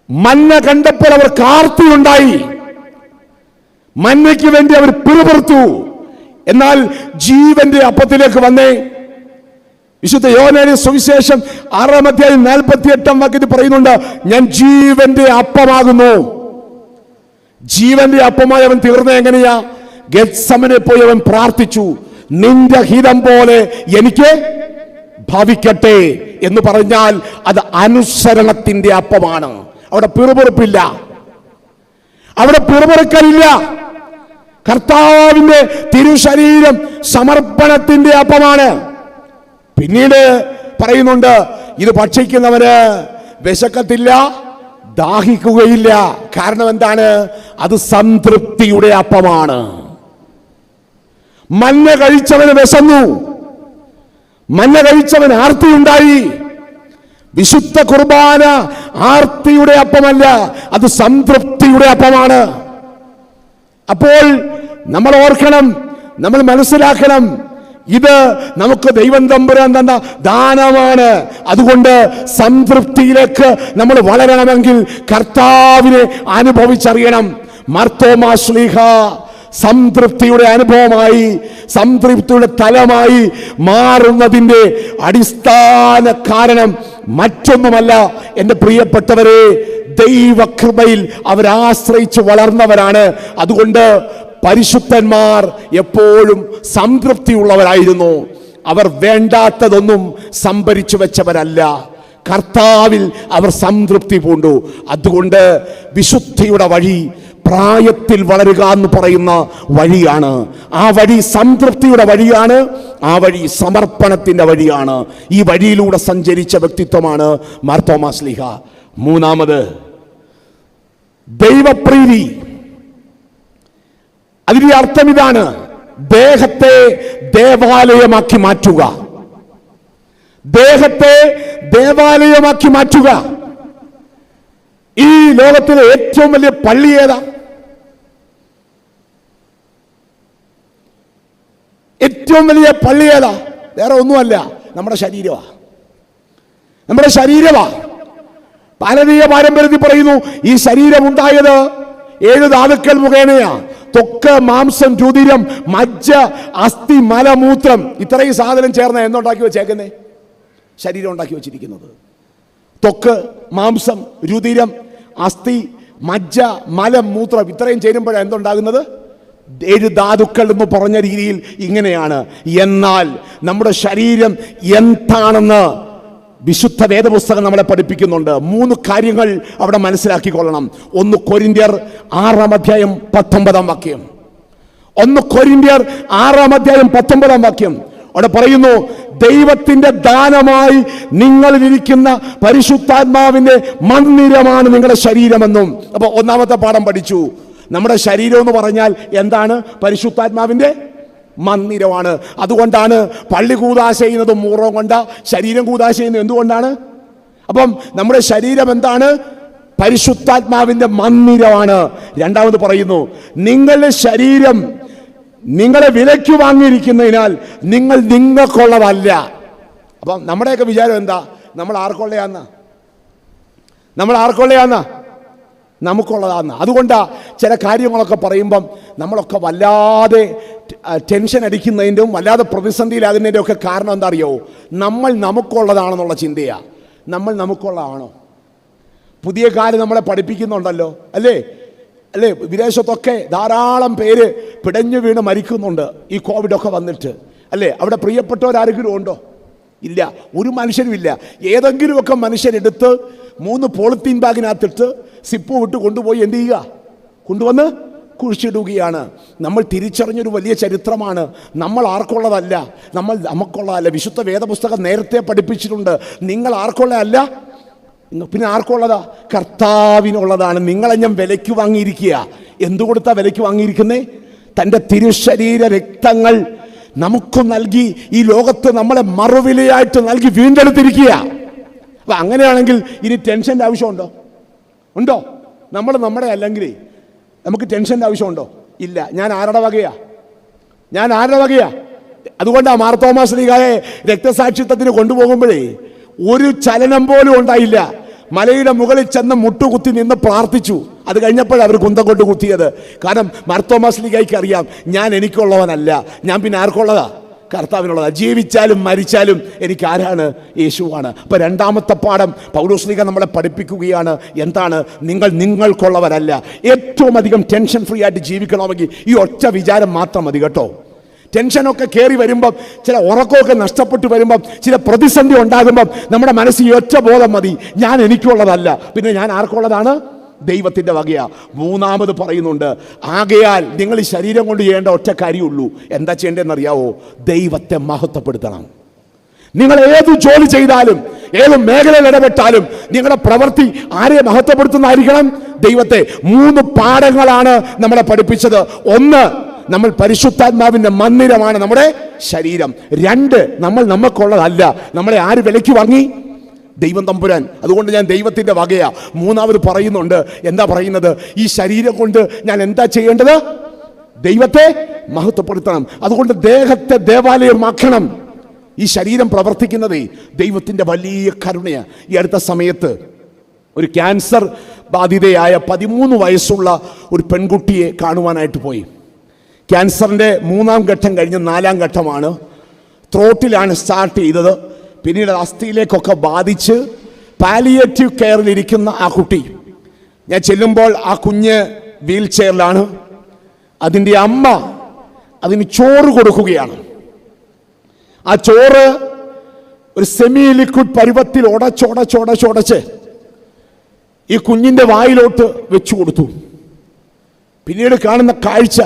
S1: മന്ന കണ്ടപ്പോൾ അവർക്ക് ആർത്തിയുണ്ടായി. മന്നയ്ക്ക് വേണ്ടി അവർ പിറുപിറുത്തു. എന്നാൽ ജീവന്റെ അപ്പത്തിലേക്ക് വന്നേ. വിശുദ്ധ യോഹന്നാന്റെ സുവിശേഷം 6-ാം അധ്യായം 48-ാം വാക്യത്തിൽ പറയുന്നുണ്ട്, ഞാൻ ജീവന്റെ അപ്പമാകുന്നു. ജീവന്റെ അപ്പമായി അവൻ തീർന്ന എങ്ങനെയാ? ഗെത്സമനെ പോയി അവൻ പ്രാർത്ഥിച്ചു, നിന്റെ ഹിതം പോലെ എനിക്ക് ഭവിക്കട്ടെ എന്ന് പറഞ്ഞാൽ അത് അനുസരണത്തിന്റെ അപ്പമാണ്. അവിടെ പിറുപിറുപ്പില്ല, അവിടെ പിറുപിറുക്കലില്ല. കർത്താവിന്റെ തിരുശരീരം സമർപ്പണത്തിന്റെ അപ്പമാണ്. പിന്നീട് പറയുന്നുണ്ട്, ഇത് ഭക്ഷിക്കുന്നവന് വിശക്കത്തില്ല, ദാഹിക്കുകയില്ല. കാരണം എന്താണ്? അത് സംതൃപ്തിയുടെ അപ്പമാണ്. മന്ന കഴിച്ചവന് വിശന്നു, മന്ന കഴിച്ചവന് ആർത്തിയുണ്ടായി. വിശുദ്ധ കുർബാന ആർത്തിയുടെ അപ്പമല്ല, അത് സംതൃപ്തിയുടെ അപ്പമാണ്. അപ്പോൾ നമ്മൾ ഓർക്കണം, നമ്മൾ മനസ്സിലാക്കണം, ഇത് നമുക്ക് ദൈവം തമ്പുരാൻ തന്ന ദാനമാണ്. അതുകൊണ്ട് സംതൃപ്തിയിലേക്ക് നമ്മൾ വളരണമെങ്കിൽ കർത്താവിനെ അനുഭവിച്ചറിയണം. മാർത്തോമാ ശ്ലീഹ സംതൃപ്തിയുടെ അനുഭവമായി, സംതൃപ്തിയുടെ തലമായി മാറുന്നതിൻ്റെ അടിസ്ഥാന കാരണം മറ്റൊന്നുമല്ല എൻ്റെ പ്രിയപ്പെട്ടവരെ, ദൈവകൃപയിൽ അവരാശ്രയിച്ച് വളർന്നവരാണ്. അതുകൊണ്ട് പരിശുദ്ധന്മാർ എപ്പോഴും സംതൃപ്തിയുള്ളവരായിരുന്നു. അവർ വേണ്ടാത്തതൊന്നും സംഭരിച്ചു വെച്ചവരല്ല. കർത്താവിൽ അവർ സംതൃപ്തി പൂണ്ടു. അതുകൊണ്ട് വിശുദ്ധിയുടെ വഴി പ്രായത്തിൽ വളരുക എന്ന് പറയുന്ന വഴിയാണ്. ആ വഴി സംതൃപ്തിയുടെ വഴിയാണ്. ആ വഴി സമർപ്പണത്തിൻ്റെ വഴിയാണ്. ഈ വഴിയിലൂടെ സഞ്ചരിച്ച വ്യക്തിത്വമാണ് മാർത്തോമാ ശ്ലീഹ. മൂന്നാമത് ദൈവപ്രീതി. അതിന്റെ അർത്ഥം ഇതാണ്: ദേഹത്തെ ദേവാലയമാക്കി മാറ്റുക. ദേഹത്തെ ദേവാലയമാക്കി മാറ്റുക. ഈ ലോകത്തിലെ ഏറ്റവും വലിയ പള്ളി ഏതാ? ഏറ്റവും വലിയ പള്ളി ഏതാ? വേറെ ഒന്നുമല്ല, നമ്മുടെ ശരീരമാ. നമ്മുടെ ശരീരമാ. ഭാരതീയ പാരമ്പര്യത്തിൽ പറയുന്നു, ഈ ശരീരം ഉണ്ടായത് 7 ധാതുക്കൾ മുഖേനയാ. ത്വക്ക്, മാംസം, രുധിരം, മജ്ജ, അസ്ഥി, മലമൂത്രം. ഇത്രയും സാധനം ചേർന്ന എന്തുണ്ടാക്കി വെച്ചേക്കുന്നേ? ശരീരം ഉണ്ടാക്കി വെച്ചിരിക്കുന്നത്. ത്വക്ക്, മാംസം, രുധിരം, അസ്ഥി, മജ്ജ, മലം, മൂത്രം ഇത്രയും ചേരുമ്പോഴാണ് എന്തുണ്ടാകുന്നത്? 7 ധാതുക്കൾ എന്ന് പറഞ്ഞ രീതിയിൽ ഇങ്ങനെയാണ്. എന്നാൽ നമ്മുടെ ശരീരം എന്താണെന്ന് വിശുദ്ധ വേദപുസ്തകം നമ്മളെ പഠിപ്പിക്കുന്നുണ്ട്. 3 കാര്യങ്ങൾ അവിടെ മനസ്സിലാക്കിക്കൊള്ളണം. 1 കൊരിന്ത്യർ 6-ാം അധ്യായം 19-ാം വാക്യം. 1 കൊരിന്ത്യർ 6-ാം അധ്യായം 19-ാം വാക്യം. അവിടെ പറയുന്നു, ദൈവത്തിന്റെ ദാനമായി നിങ്ങളിലിരിക്കുന്ന പരിശുദ്ധാത്മാവിന്റെ മന്ദിരമാണ് നിങ്ങളുടെ ശരീരമെന്നും. അപ്പൊ ഒന്നാമത്തെ പാഠം പഠിച്ചു. നമ്മുടെ ശരീരം എന്ന് പറഞ്ഞാൽ എന്താണ്? പരിശുദ്ധാത്മാവിന്റെ മന്ദിരമാണ്. അതുകൊണ്ടാണ് പള്ളി കൂദാശ ചെയ്യുന്നത് മൂറം കൊണ്ട, ശരീരം കൂദാശ ചെയ്യുന്നത് എന്തുകൊണ്ടാണ്? അപ്പം നമ്മുടെ ശരീരം എന്താണ്? പരിശുദ്ധാത്മാവിന്റെ മന്ദിരമാണ്. രണ്ടാമത് പറയുന്നു, നിങ്ങളുടെ ശരീരം നിങ്ങളെ വിലയ്ക്ക് വാങ്ങിയിരിക്കുന്നതിനാൽ നിങ്ങൾ നിങ്ങൾക്കുള്ളതല്ല. അപ്പം നമ്മുടെയൊക്കെ വിചാരം എന്താ? നമ്മൾ ആർക്കുള്ളയാന്ന? നമ്മൾ ആർക്കുള്ളയാന്ന? നമുക്കുള്ളതാന്ന്. അതുകൊണ്ടാ ചില കാര്യങ്ങളൊക്കെ പറയുമ്പം നമ്മളൊക്കെ വല്ലാതെ ടെൻഷൻ അടിക്കുന്നതിൻ്റെയും വല്ലാതെ പ്രതിസന്ധിയിലാകുന്നതിൻ്റെ ഒക്കെ കാരണം എന്താ അറിയോ? നമ്മൾ നമുക്കുള്ളതാണെന്നുള്ള ചിന്തയാണ്. നമ്മൾ നമുക്കുള്ളതാണോ? പുതിയ കാര്യം നമ്മളെ പഠിപ്പിക്കുന്നുണ്ടല്ലോ, അല്ലേ? അല്ലേ? വിദേശത്തൊക്കെ ധാരാളം പേര് പിടഞ്ഞു വീണ് മരിക്കുന്നുണ്ട് ഈ കോവിഡൊക്കെ വന്നിട്ട്, അല്ലേ? അവിടെ പ്രിയപ്പെട്ടവരാരെങ്കിലും ഉണ്ടോ? ഇല്ല, ഒരു മനുഷ്യരുമില്ല. ഏതെങ്കിലുമൊക്കെ മനുഷ്യരെടുത്ത് 3 പോളിത്തീൻ ബാഗിനകത്തിട്ട് സിപ്പ് വിട്ട് കൊണ്ടുപോയി എന്ത് ചെയ്യുക? കൊണ്ടുവന്ന് കുഴിച്ചിടുകയാണ്. നമ്മൾ തിരിച്ചറിഞ്ഞൊരു വലിയ ചരിത്രമാണ്. നമ്മൾ ആർക്കുള്ളതല്ല, നമ്മൾ നമുക്കുള്ളതല്ല. വിശുദ്ധ വേദപുസ്തകം നേരത്തെ പഠിപ്പിച്ചിട്ടുണ്ട്, നിങ്ങൾ ആർക്കുള്ളതല്ല, പിന്നെ ആർക്കുള്ളതാ? കർത്താവിനുള്ളതാണ്. നിങ്ങളെ ഞാൻ വിലയ്ക്ക് വാങ്ങിയിരിക്കുക. എന്തുകൊടുത്താ വിലയ്ക്ക് വാങ്ങിയിരിക്കുന്നേ? തൻ്റെ തിരുശരീര രക്തങ്ങൾ നമുക്ക് നൽകി ഈ ലോകത്ത് നമ്മളെ മറുവിലയായിട്ട് നൽകി വീണ്ടെടുത്തിരിക്കുക. അപ്പൊ അങ്ങനെയാണെങ്കിൽ ഇനി ടെൻഷൻ്റെ ആവശ്യമുണ്ടോ? ഉണ്ടോ? നമ്മൾ നമ്മുടെ അല്ലെങ്കിൽ നമുക്ക് ടെൻഷൻ്റെ ആവശ്യമുണ്ടോ? ഇല്ല. ഞാൻ ആരുടെ വകയാ? ഞാൻ ആരുടെ വകയാ? അതുകൊണ്ടാണ് മാർത്തോമാ ശ്ലീഹായെ രക്തസാക്ഷിത്വത്തിന് കൊണ്ടുപോകുമ്പോഴേ ഒരു ചലനം പോലും ഉണ്ടായില്ല. മലയുടെ മുകളിൽ ചെന്ന് മുട്ടുകുത്തി നിന്ന് പ്രാർത്ഥിച്ചു. അത് കഴിഞ്ഞപ്പോഴാണ് അവർ കുന്തം കൊണ്ട് കുത്തിയത്. കാരണം മാർത്തോമാ ശ്ലീഹായ്ക്ക് അറിയാം, ഞാൻ എനിക്കുള്ളവനല്ല, ഞാൻ പിന്നെ ആർക്കുള്ളതാ? കർത്താവിനുള്ളതാ. ജീവിച്ചാലും മരിച്ചാലും എനിക്ക് ആരാണ്? യേശുവാണ്. അപ്പോൾ രണ്ടാമത്തെ പാഠം പൗലോസ് ശ്ലീഹ നമ്മളെ പഠിപ്പിക്കുകയാണ്. എന്താണ്? നിങ്ങൾ നിങ്ങൾക്കുള്ളവരല്ല. ഏറ്റവും അധികം ടെൻഷൻ ഫ്രീ ആയിട്ട് ജീവിക്കണമെങ്കിൽ ഈ ഒറ്റ വിചാരം മാത്രം മതി കേട്ടോ. ടെൻഷനൊക്കെ കയറി വരുമ്പം, ചില ഉറക്കമൊക്കെ നഷ്ടപ്പെട്ടു വരുമ്പം, ചില പ്രതിസന്ധി ഉണ്ടാകുമ്പം നമ്മുടെ മനസ്സിൽ ഒറ്റ ബോധം മതി, ഞാൻ എനിക്കുള്ളതല്ല, പിന്നെ ഞാൻ ആർക്കുള്ളതാണ്? ദൈവത്തിൻ്റെ വകയാ. മൂന്നാമത് പറയുന്നുണ്ട്, ആകയാൽ നിങ്ങൾ ഈ ശരീരം കൊണ്ട് ചെയ്യേണ്ട ഒറ്റ കാര്യമുള്ളൂ. എന്താ ചെയ്യേണ്ടതെന്നറിയാവോ? ദൈവത്തെ മഹത്വപ്പെടുത്തണം. നിങ്ങൾ ഏത് ജോലി ചെയ്താലും, ഏത് മേഖലയിൽ ഇടപെട്ടാലും നിങ്ങളുടെ പ്രവൃത്തി ആരെ മഹത്വപ്പെടുത്തുന്നതായിരിക്കണം? ദൈവത്തെ. 3 പാഠങ്ങളാണ് നമ്മളെ പഠിപ്പിച്ചത്. 1, നമ്മൾ പരിശുദ്ധാത്മാവിന്റെ മന്ദിരമാണ് നമ്മുടെ ശരീരം. 2, നമ്മൾ നമുക്കുള്ളതല്ല. നമ്മളെ ആര് വിലയ്ക്ക് വാങ്ങി? ദൈവം തമ്പുരാൻ. അതുകൊണ്ട് ഞാൻ ദൈവത്തിന്റെ വകയാ. 3ാമത് പറയുന്നുണ്ട്. എന്താ പറയുന്നത്? ഈ ശരീരം കൊണ്ട് ഞാൻ എന്താ ചെയ്യേണ്ടത്? ദൈവത്തെ മഹത്വപ്പെടുത്തണം. അതുകൊണ്ട് ദേഹത്തെ ദേവാലയമാക്കണം. ഈ ശരീരം പ്രവർത്തിക്കുന്നത് ദൈവത്തിൻ്റെ വലിയ കരുണയാണ്. ഈ അടുത്ത സമയത്ത് ഒരു ക്യാൻസർ ബാധിതയായ 13 വയസ്സുള്ള ഒരു പെൺകുട്ടിയെ കാണുവാനായിട്ട് പോയി. ക്യാൻസറിൻ്റെ 3ാം ഘട്ടം കഴിഞ്ഞ് 4ാം ഘട്ടമാണ്. ത്രോട്ടിലാണ് സ്റ്റാർട്ട് ചെയ്തത്. പിന്നീട് അസ്ഥിയിലേക്കൊക്കെ ബാധിച്ച് പാലിയേറ്റീവ് കെയറിലിരിക്കുന്ന ആ കുട്ടി, ഞാൻ ചെല്ലുമ്പോൾ ആ കുഞ്ഞ് വീൽ ചെയറിലാണ്. അതിൻ്റെ അമ്മ അതിന് ചോറ് കൊടുക്കുകയാണ്. ആ ചോറ് ഒരു സെമി ലിക്വിഡ് പരുവത്തിൽ ഉടച്ചൊടച്ച് ഈ കുഞ്ഞിൻ്റെ വായിലോട്ട് വെച്ചു കൊടുത്തു. പിന്നീട് കാണുന്ന കാഴ്ച,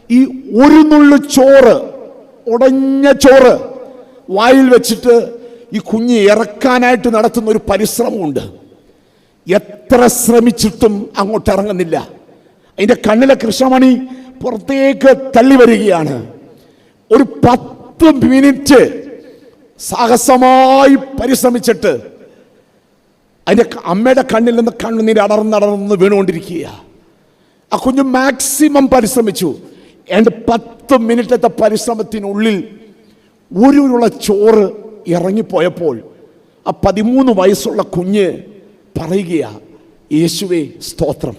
S1: ഈ ഒരു നുള്ളു ചോറ്, ഉടഞ്ഞ ചോറ് വായിൽ വെച്ചിട്ട് ഈ കുഞ്ഞ് ഇറക്കാനായിട്ട് നടത്തുന്ന ഒരു പരിശ്രമമുണ്ട്. എത്ര ശ്രമിച്ചിട്ടും അങ്ങോട്ട് ഇറങ്ങുന്നില്ല. അതിൻ്റെ കണ്ണിലെ കൃഷ്ണമണി പുറത്തേക്ക് തള്ളി വരികയാണ്. ഒരു 10 മിനിറ്റ് സാഹസമായി പരിശ്രമിച്ചിട്ട് അതിൻ്റെ അമ്മയുടെ കണ്ണിൽ നിന്ന് കണ്ണുനീര് അടർന്നടർന്ന് വീണുകൊണ്ടിരിക്കുക. ആ കുഞ്ഞ് മാക്സിമം പരിശ്രമിച്ചു. 10 മിനിറ്റത്തെ പരിശ്രമത്തിനുള്ളിൽ ഒരുള്ള ചോറ് ഇറങ്ങിപ്പോയപ്പോൾ ആ 13 വയസ്സുള്ള കുഞ്ഞ് പറയുകയാ, യേശുവേ സ്തോത്രം,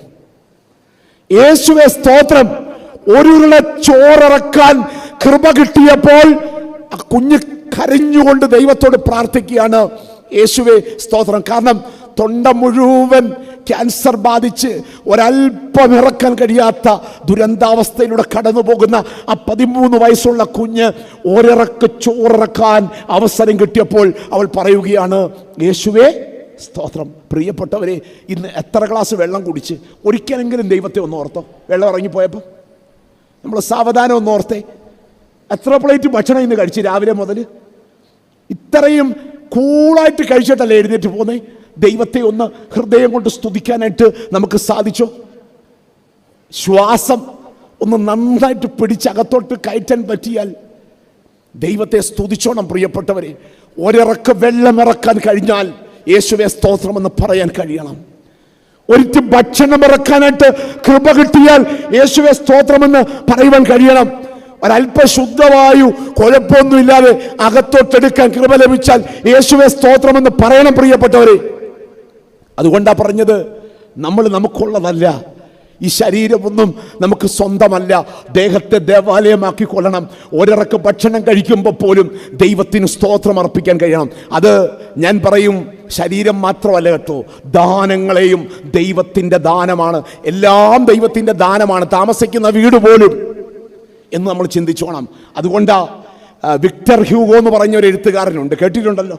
S1: യേശുവേ സ്തോത്രം. ഒരുള്ള ചോറിറക്കാൻ കൃപ കിട്ടിയപ്പോൾ ആ കുഞ്ഞ് കരഞ്ഞുകൊണ്ട് ദൈവത്തോട് പ്രാർത്ഥിക്കുകയാണ്, യേശുവേ സ്തോത്രം. കാരണം തൊണ്ട മുഴുവൻ ക്യാൻസർ ബാധിച്ച് ഒരല്പം ഇറക്കാൻ കഴിയാത്ത ദുരന്താവസ്ഥയിലൂടെ കടന്നു പോകുന്ന ആ 13 വയസ്സുള്ള കുഞ്ഞ് ഒരിറക്ക് ചോറിറക്കാൻ അവസരം കിട്ടിയപ്പോൾ അവൾ പറയുകയാണ്, യേശുവേ സ്തോത്രം. പ്രിയപ്പെട്ടവരെ, ഇന്ന് എത്ര ഗ്ലാസ് വെള്ളം കുടിച്ച് ഒരിക്കലെങ്കിലും ദൈവത്തെ ഒന്ന് ഓർത്തോ? വെള്ളം ഇറങ്ങിപ്പോയപ്പോൾ നമ്മൾ സാവധാനം ഒന്ന് ഓർത്തേ. എത്ര പ്ലേറ്റ് ഭക്ഷണം ഇന്ന് കഴിച്ച് രാവിലെ മുതൽ? ഇത്രയും കൂളായിട്ട് കഴിച്ചിട്ടല്ലേ എഴുന്നേറ്റ് പോന്നേ? ദൈവത്തെ ഒന്ന് ഹൃദയം കൊണ്ട് സ്തുതിക്കാനായിട്ട് നമുക്ക് സാധിച്ചോ? ശ്വാസം ഒന്ന് നന്നായിട്ട് പിടിച്ചകത്തോട്ട് കയറ്റാൻ പറ്റിയാൽ ദൈവത്തെ സ്തുതിച്ചോണം. പ്രിയപ്പെട്ടവരെ, ഒരിറക്ക് വെള്ളം ഇറക്കാൻ കഴിഞ്ഞാൽ യേശുവേ സ്തോത്രമെന്ന് പറയാൻ കഴിയണം. ഒരിറ്റ് ഭക്ഷണം ഇറക്കാനായിട്ട് കൃപ കിട്ടിയാൽ യേശുവേ സ്തോത്രമെന്ന് പറയുവാൻ കഴിയണം. ഒരല്പ ശുദ്ധവായു കുഴപ്പമൊന്നുമില്ലാതെ അകത്തോട്ടെടുക്കാൻ കൃപ ലഭിച്ചാൽ യേശുവേ സ്തോത്രമെന്ന് പറയണം. പ്രിയപ്പെട്ടവരെ, അതുകൊണ്ടാ പറഞ്ഞത്, നമ്മൾ നമുക്കുള്ളതല്ല, ഈ ശരീരമൊന്നും നമുക്ക് സ്വന്തമല്ല. ദേഹത്തെ ദേവാലയമാക്കി കൊള്ളണം. ഒരിറക്ക് ഭക്ഷണം കഴിക്കുമ്പോൾ പോലും ദൈവത്തിന് സ്തോത്രം അർപ്പിക്കാൻ കഴിയണം. അത് ഞാൻ പറയും, ശരീരം മാത്രമല്ല കേട്ടോ, ദാനങ്ങളെയും ദൈവത്തിൻ്റെ ദാനമാണ്. എല്ലാം ദൈവത്തിൻ്റെ ദാനമാണ്. താമസിക്കുന്ന വീട് പോലും എന്ന് നമ്മൾ ചിന്തിച്ചോണം. അതുകൊണ്ടാ വിക്ടർ ഹ്യൂഗോ എന്ന് പറഞ്ഞ ഒരു എഴുത്തുകാരനുണ്ട്, കേട്ടിട്ടുണ്ടല്ലോ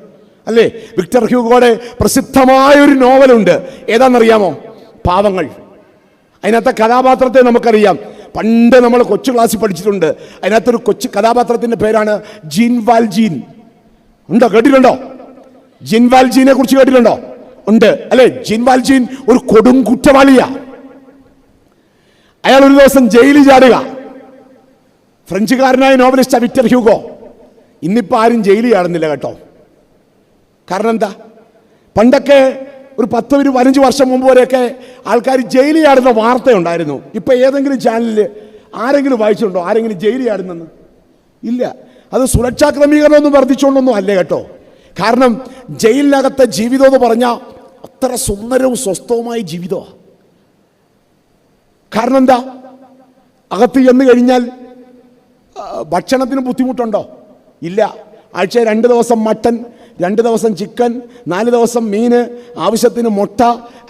S1: അല്ലേ? വിക്ടർ ഹ്യൂഗോയുടെ പ്രസിദ്ധമായൊരു നോവലുണ്ട്. ഏതാണെന്നറിയാമോ? പാവങ്ങൾ. അതിനകത്തെ കഥാപാത്രത്തെ നമുക്കറിയാം. പണ്ട് നമ്മൾ കൊച്ചു ക്ലാസ്സിൽ പഠിച്ചിട്ടുണ്ട്. അതിനകത്തൊരു കൊച്ചു കഥാപാത്രത്തിൻ്റെ പേരാണ് ജീൻ വാൽജീൻ. ഉണ്ടോ? കേട്ടിട്ടുണ്ടോ? ജീൻ വാൽജീനെ കുറിച്ച് കേട്ടിട്ടുണ്ടോ? ഉണ്ട് അല്ലേ? ജീൻ വാൽജീൻ ഒരു കൊടും കുറ്റവാളിയാ. അയാൾ ഒരു ദിവസം ജയിലിൽ ചാടുക. ഫ്രഞ്ചുകാരനായ നോവലിസ്റ്റ് വിക്ടർ ഹ്യൂഗോ. ഇന്നിപ്പോൾ ആരും ജയിലിൽ ചാടുന്നില്ല കേട്ടോ. കാരണം എന്താ? പണ്ടൊക്കെ ഒരു 10-15 വർഷം മുമ്പ് വരെയൊക്കെ ആൾക്കാർ ജയിലിൽ ചാടുന്ന വാർത്തയുണ്ടായിരുന്നു. ഇപ്പം ഏതെങ്കിലും ചാനലിൽ ആരെങ്കിലും വായിച്ചിട്ടുണ്ടോ ആരെങ്കിലും ജയിലിൽ ചാടുന്നെന്ന്? ഇല്ല. അത് സുരക്ഷാ ക്രമീകരണമൊന്നും വർദ്ധിച്ചുകൊണ്ടൊന്നും അല്ലേ കേട്ടോ. കാരണം ജയിലിനകത്തെ ജീവിതം എന്ന് പറഞ്ഞാൽ അത്ര സുന്ദരവും സ്വസ്ഥവുമായ ജീവിതമാണ്. കാരണം എന്താ? അകത്ത് ചെന്ന് കഴിഞ്ഞാൽ ഭക്ഷണത്തിന് ബുദ്ധിമുട്ടുണ്ടോ? ഇല്ല. ആഴ്ച 2 ദിവസം മട്ടൻ, 2 ദിവസം ചിക്കൻ, 4 ദിവസം മീന്, ആവശ്യത്തിന് മുട്ട,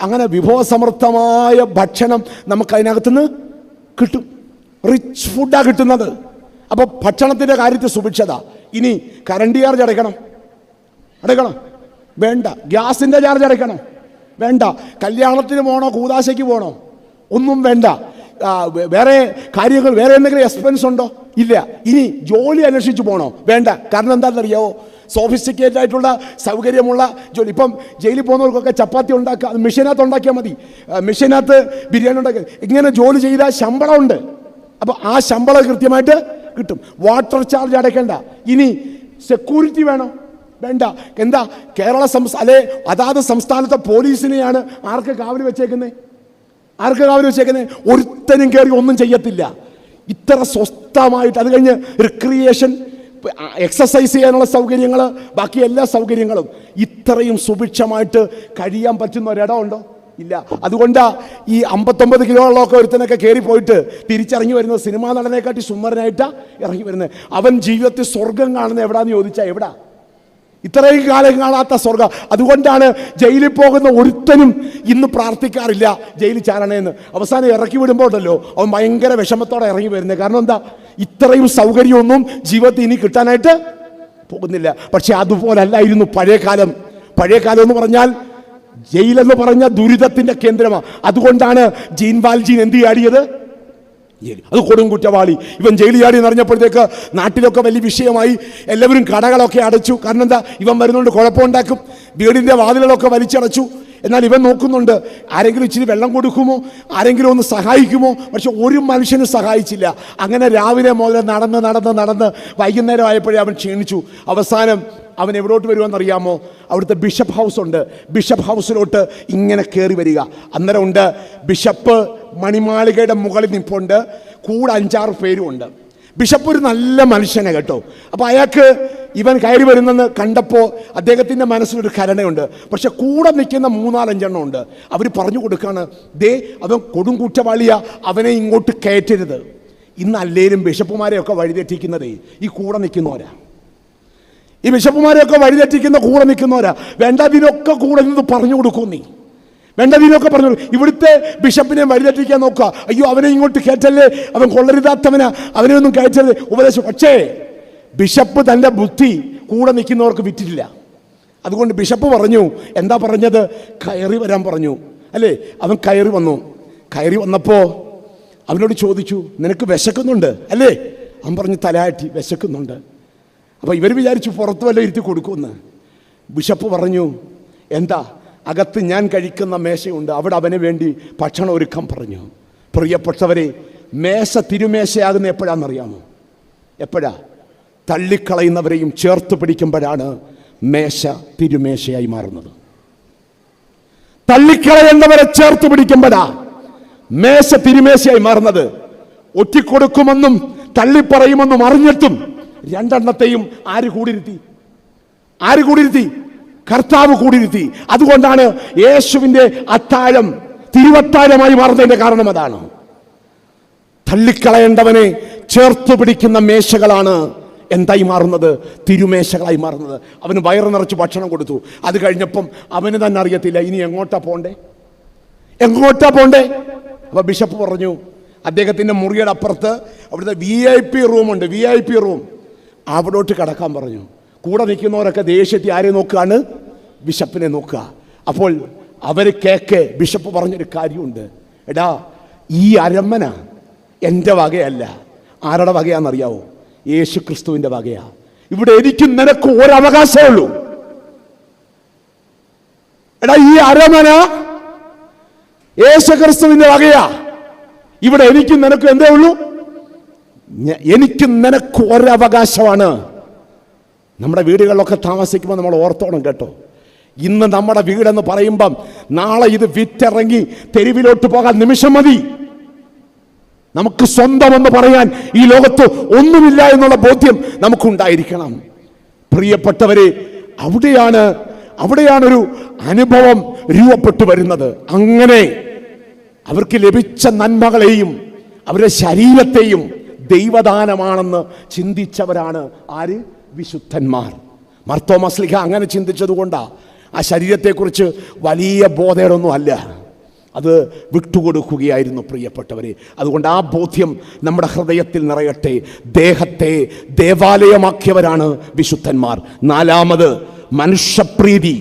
S1: അങ്ങനെ വിഭവസമൃദ്ധമായ ഭക്ഷണം നമുക്ക് അതിനകത്തുനിന്ന് കിട്ടും. റിച്ച് ഫുഡാണ് കിട്ടുന്നത്. അപ്പോൾ ഭക്ഷണത്തിൻ്റെ കാര്യത്തിൽ സുഭിക്ഷത. ഇനി കറണ്ട് ചാർജ് അടയ്ക്കണം? വേണ്ട. ഗ്യാസിൻ്റെ ചാർജ് അടയ്ക്കണം? വേണ്ട. കല്യാണത്തിന് പോകണോ? കൂതാശയ്ക്ക് പോകണോ? ഒന്നും വേണ്ട. വേറെ കാര്യങ്ങൾ, വേറെ എന്തെങ്കിലും എക്സ്പെൻസ് ഉണ്ടോ? ഇല്ല. ഇനി ജോലി അന്വേഷിച്ച് പോകണോ? വേണ്ട. കാരണം എന്താണെന്നറിയാവോ? സോഫിസ്റ്റിക്കേറ്റഡ് ആയിട്ടുള്ള സൗകര്യമുള്ള ജോലി. ഇപ്പം ജയിലിൽ പോകുന്നവർക്കൊക്കെ ചപ്പാത്തി ഉണ്ടാക്കുക, അത് മെഷീനകത്ത് ഉണ്ടാക്കിയാൽ മതി. മെഷീനകത്ത് ബിരിയാണി ഉണ്ടാക്കുക. ഇങ്ങനെ ജോലി ചെയ്താൽ ശമ്പളമുണ്ട്. അപ്പോൾ ആ ശമ്പളം കൃത്യമായിട്ട് കിട്ടും. വാട്ടർ ചാർജ് അടയ്ക്കേണ്ട. ഇനി സെക്യൂരിറ്റി വേണോ? വേണ്ട. എന്താ? കേരള അല്ലെ അതാത് സംസ്ഥാനത്തെ പോലീസിനെയാണ് ആർക്ക് കാവൽ വെച്ചേക്കുന്നത്? ഒരുത്തനും കയറി ഒന്നും ചെയ്യത്തില്ല. ഇത്ര സ്വസ്ഥമായിട്ട്. അത് കഴിഞ്ഞ് റിക്രിയേഷൻ, എക്സസൈസ് ചെയ്യാനുള്ള സൗകര്യങ്ങൾ, ബാക്കി എല്ലാ സൗകര്യങ്ങളും ഇത്രയും സുഭിക്ഷമായിട്ട് കഴിയാൻ പറ്റുന്ന ഒരിടം ഉണ്ടോ? ഇല്ല. അതുകൊണ്ടാ ഈ 59 കിലോകളൊക്കെ ഒരുത്തനൊക്കെ കയറി പോയിട്ട് തിരിച്ചിറങ്ങി വരുന്നത് സിനിമാ നടനെക്കാട്ടി സുന്ദരനായിട്ടാ ഇറങ്ങി വരുന്നത്. അവൻ ജീവിതത്തിൽ സ്വർഗം കാണുന്നത് എവിടാന്ന് ചോദിച്ചാൽ എവിടാ? ഇത്രയും കാലം കാണാത്ത സ്വർഗം. അതുകൊണ്ടാണ് ജയിലിൽ പോകുന്ന ഒരുത്തനും ഇന്ന് പ്രാർത്ഥിക്കാറില്ല ജയിലിൽ ചാരണേന്ന്. അവസാനം ഇറക്കി വിടുമ്പോഴല്ലോ അവൻ ഭയങ്കര വിഷമത്തോടെ ഇറങ്ങി വരുന്നത്. കാരണം എന്താ? ഇത്രയും സൗകര്യമൊന്നും ജീവിതത്തിൽ ഇനി കിട്ടാനായിട്ട് പോകുന്നില്ല. പക്ഷെ അതുപോലല്ലായിരുന്നു പഴയ കാലം. പഴയ കാലം എന്ന് പറഞ്ഞാൽ ജയിലെന്ന് പറഞ്ഞ ദുരിതത്തിന്റെ കേന്ദ്രമാണ്. അതുകൊണ്ടാണ് ജീൻ വാൽജീൻ എന്ത് ചാടിയത്? അത് കൊടും കുറ്റവാളി. ഇവൻ ജയിലിൽ ചാടി എന്നറിഞ്ഞപ്പോഴത്തേക്ക് നാട്ടിലൊക്കെ വലിയ വിഷയമായി. എല്ലാവരും കടകളൊക്കെ അടച്ചു. കാരണം എന്താ? ഇവൻ വരുന്നുണ്ട്, കുഴപ്പമുണ്ടാക്കും. വീടിന്റെ വാതിലുകളൊക്കെ വലിച്ചടച്ചു. എന്നാൽ ഇവൻ നോക്കുന്നുണ്ട്, ആരെങ്കിലും ഇച്ചിരി വെള്ളം കൊടുക്കുമോ, ആരെങ്കിലും ഒന്ന് സഹായിക്കുമോ? പക്ഷെ ഒരു മനുഷ്യനും സഹായിച്ചില്ല. അങ്ങനെ രാവിലെ മുതൽ നടന്ന് വൈകുന്നേരം ആയപ്പോഴേ അവൻ ക്ഷീണിച്ചു. അവസാനം അവൻ എവിടോട്ട് വരുമെന്നറിയാമോ? അവിടുത്തെ ബിഷപ്പ് ഹൗസ് ഉണ്ട്. ബിഷപ്പ് ഹൗസിലോട്ട് ഇങ്ങനെ കയറി വരിക. അന്നേരം ഉണ്ട് ബിഷപ്പ് മണിമാളികയുടെ മുകളിൽ നിൽപ്പുണ്ട്. കൂടെ 5-6 പേരും ഉണ്ട്. ബിഷപ്പ് ഒരു നല്ല മനുഷ്യനെ കേട്ടോ. അപ്പോൾ അയാൾക്ക് ഇവൻ കയറി വരുന്നെന്ന് കണ്ടപ്പോൾ അദ്ദേഹത്തിൻ്റെ മനസ്സിലൊരു കരുണയുണ്ട്. പക്ഷെ കൂടെ നിൽക്കുന്ന 3-4 എണ്ണം ഉണ്ട്. അവർ പറഞ്ഞു കൊടുക്കാണ്, ദേ അവൻ കൊടും കുറ്റവാളിയാ, അവനെ ഇങ്ങോട്ട് കയറ്റരുത്. ഇന്ന് അല്ലേലും ബിഷപ്പുമാരെയൊക്കെ വഴിതെറ്റിക്കുന്നതേ ഈ കൂടെ നിൽക്കുന്നവരാ. ഈ ബിഷപ്പുമാരെയൊക്കെ വഴിതെറ്റിക്കുന്ന കൂടെ നിൽക്കുന്നവരാ. വേണ്ടതിനൊക്കെ കൂടെ നിന്ന് പറഞ്ഞു കൊടുക്കും. നീ വേണ്ടതിനൊക്കെ പറഞ്ഞു. ഇവിടുത്തെ ബിഷപ്പിനെ വഴിതെറ്റിക്കാൻ നോക്കുക. അയ്യോ അവനെ ഇങ്ങോട്ട് കയറ്റല്ലേ, അവൻ കൊള്ളരുതാത്തവനാ, അവനെ ഒന്നും കയറ്റരുത് ഉപദേശം. പക്ഷേ ബിഷപ്പ് തൻ്റെ ബുദ്ധി കൂടെ നിൽക്കുന്നവർക്ക് വിറ്റിട്ടില്ല. അതുകൊണ്ട് ബിഷപ്പ് പറഞ്ഞു, എന്താ പറഞ്ഞത്? കയറി വരാൻ പറഞ്ഞു അല്ലേ? അവൻ കയറി വന്നു. കയറി വന്നപ്പോൾ അവനോട് ചോദിച്ചു, നിനക്ക് വിശക്കുന്നുണ്ട് അല്ലേ? അവൻ പറഞ്ഞു, തലയാട്ടി വിശക്കുന്നുണ്ട്. അപ്പോൾ ഇവർ വിചാരിച്ചു പുറത്ത് വല്ല ഇരുത്തി കൊടുക്കുമെന്ന്. ബിഷപ്പ് പറഞ്ഞു, എന്താ? അകത്ത് ഞാൻ കഴിക്കുന്ന മേശയുണ്ട്, അവിടെ അവന് വേണ്ടി ഭക്ഷണം ഒരുക്കാൻ പറഞ്ഞു. പ്രിയപ്പെട്ടവരെ, മേശ തിരുമേശയാകുന്ന എപ്പോഴാണെന്നറിയാമോ? എപ്പോഴാ? തള്ളിക്കളയുന്നവരെയും ചേർത്ത് പിടിക്കുമ്പോഴാണ് മേശ തിരുമേശയായി മാറുന്നത്. തള്ളിക്കളയുന്നവരെ ചേർത്ത് പിടിക്കുമ്പോഴാ മേശ തിരുമേശയായി മാറുന്നത്. ഒറ്റിക്കൊടുക്കുമെന്നും തള്ളിപ്പറയുമെന്നും അറിഞ്ഞിട്ടും രണ്ടെണ്ണത്തെയും ആര് കൂടിയിരുത്തി? ആര് കൂടിയിരുത്തി? കർത്താവ് കൂടിയിരുത്തി. അതുകൊണ്ടാണ് യേശുവിൻ്റെ അത്താഴം തിരുവത്താഴമായി മാറുന്നതിന്റെ കാരണം അതാണ്. തള്ളിക്കളയേണ്ടവനെ ചേർത്ത് പിടിക്കുന്ന മേശകളാണ് എന്തായി മാറുന്നത്? തിരുമേശകളായി മാറുന്നത്. അവന് വയറ് നിറച്ച് ഭക്ഷണം കൊടുത്തു. അത് കഴിഞ്ഞപ്പം അവന് തന്നെ അറിയത്തില്ല ഇനി എങ്ങോട്ടാ പോണ്ടേ. അപ്പൊ ബിഷപ്പ് പറഞ്ഞു, അദ്ദേഹത്തിന്റെ മുറിയുടെ അപ്പുറത്ത് അവിടുത്തെ VIP റൂമുണ്ട്, VIP റൂം, അവിടോട്ട് കിടക്കാൻ പറഞ്ഞു. കൂടെ നിൽക്കുന്നവരൊക്കെ ദേഷ്യത്തിൽ ആരെ നോക്കുകയാണ്? ബിഷപ്പിനെ നോക്കുക. അപ്പോൾ അവർ കേക്ക് ബിഷപ്പ് പറഞ്ഞൊരു കാര്യമുണ്ട്, എടാ ഈ അരമന എൻ്റെ വകയല്ല. ആരുടെ വകയാണെന്നറിയാവോ? യേശു ക്രിസ്തുവിൻ്റെ വകയാ. ഇവിടെ എനിക്ക് നിനക്ക് ഒരവകാശമേ ഉള്ളൂ. എടാ ഈ അരമന യേശു ക്രിസ്തുവിൻ്റെ വകയാ. ഇവിടെ എനിക്ക് നിനക്ക് എന്തേ ഉള്ളൂ? എനിക്ക് നിനക്ക് ഒരവകാശമാണ്. നമ്മുടെ വീടുകളിലൊക്കെ താമസിക്കുമ്പോൾ നമ്മൾ ഓർത്തോണം കേട്ടോ. ഇന്ന് നമ്മുടെ വീടെന്ന് പറയുമ്പം നാളെ ഇത് വിറ്റിറങ്ങി തെരുവിലോട്ട് പോകാൻ നിമിഷം മതി. നമുക്ക് സ്വന്തമെന്ന് പറയാൻ ഈ ലോകത്ത് ഒന്നുമില്ല എന്നുള്ള ബോധ്യം നമുക്കുണ്ടായിരിക്കണം. പ്രിയപ്പെട്ടവരെ, അവിടെയാണൊരു അനുഭവം രൂപപ്പെട്ടു വരുന്നത്. അങ്ങനെ അവർക്ക് ലഭിച്ച നന്മകളെയും അവരുടെ ശരീരത്തെയും ദൈവദാനമാണെന്ന് ചിന്തിച്ചവരാണ് ആര്? വിശുദ്ധന്മാർ. മാർത്തോമാ ശ്ലീഹ അങ്ങനെ ചിന്തിച്ചതുകൊണ്ടാണ് ആ ശരീരത്തെക്കുറിച്ച് വലിയ ബോധമൊന്നും അല്ല, അത് വിട്ടുകൊടുക്കുകയായിരുന്നു പ്രിയപ്പെട്ടവരെ. അതുകൊണ്ട് ആ ബോധ്യം നമ്മുടെ ഹൃദയത്തിൽ നിറയട്ടെ. ദേഹത്തെ ദേവാലയമാക്കിയവരാണ് വിശുദ്ധന്മാർ. 4, മനുഷ്യപ്രീതി.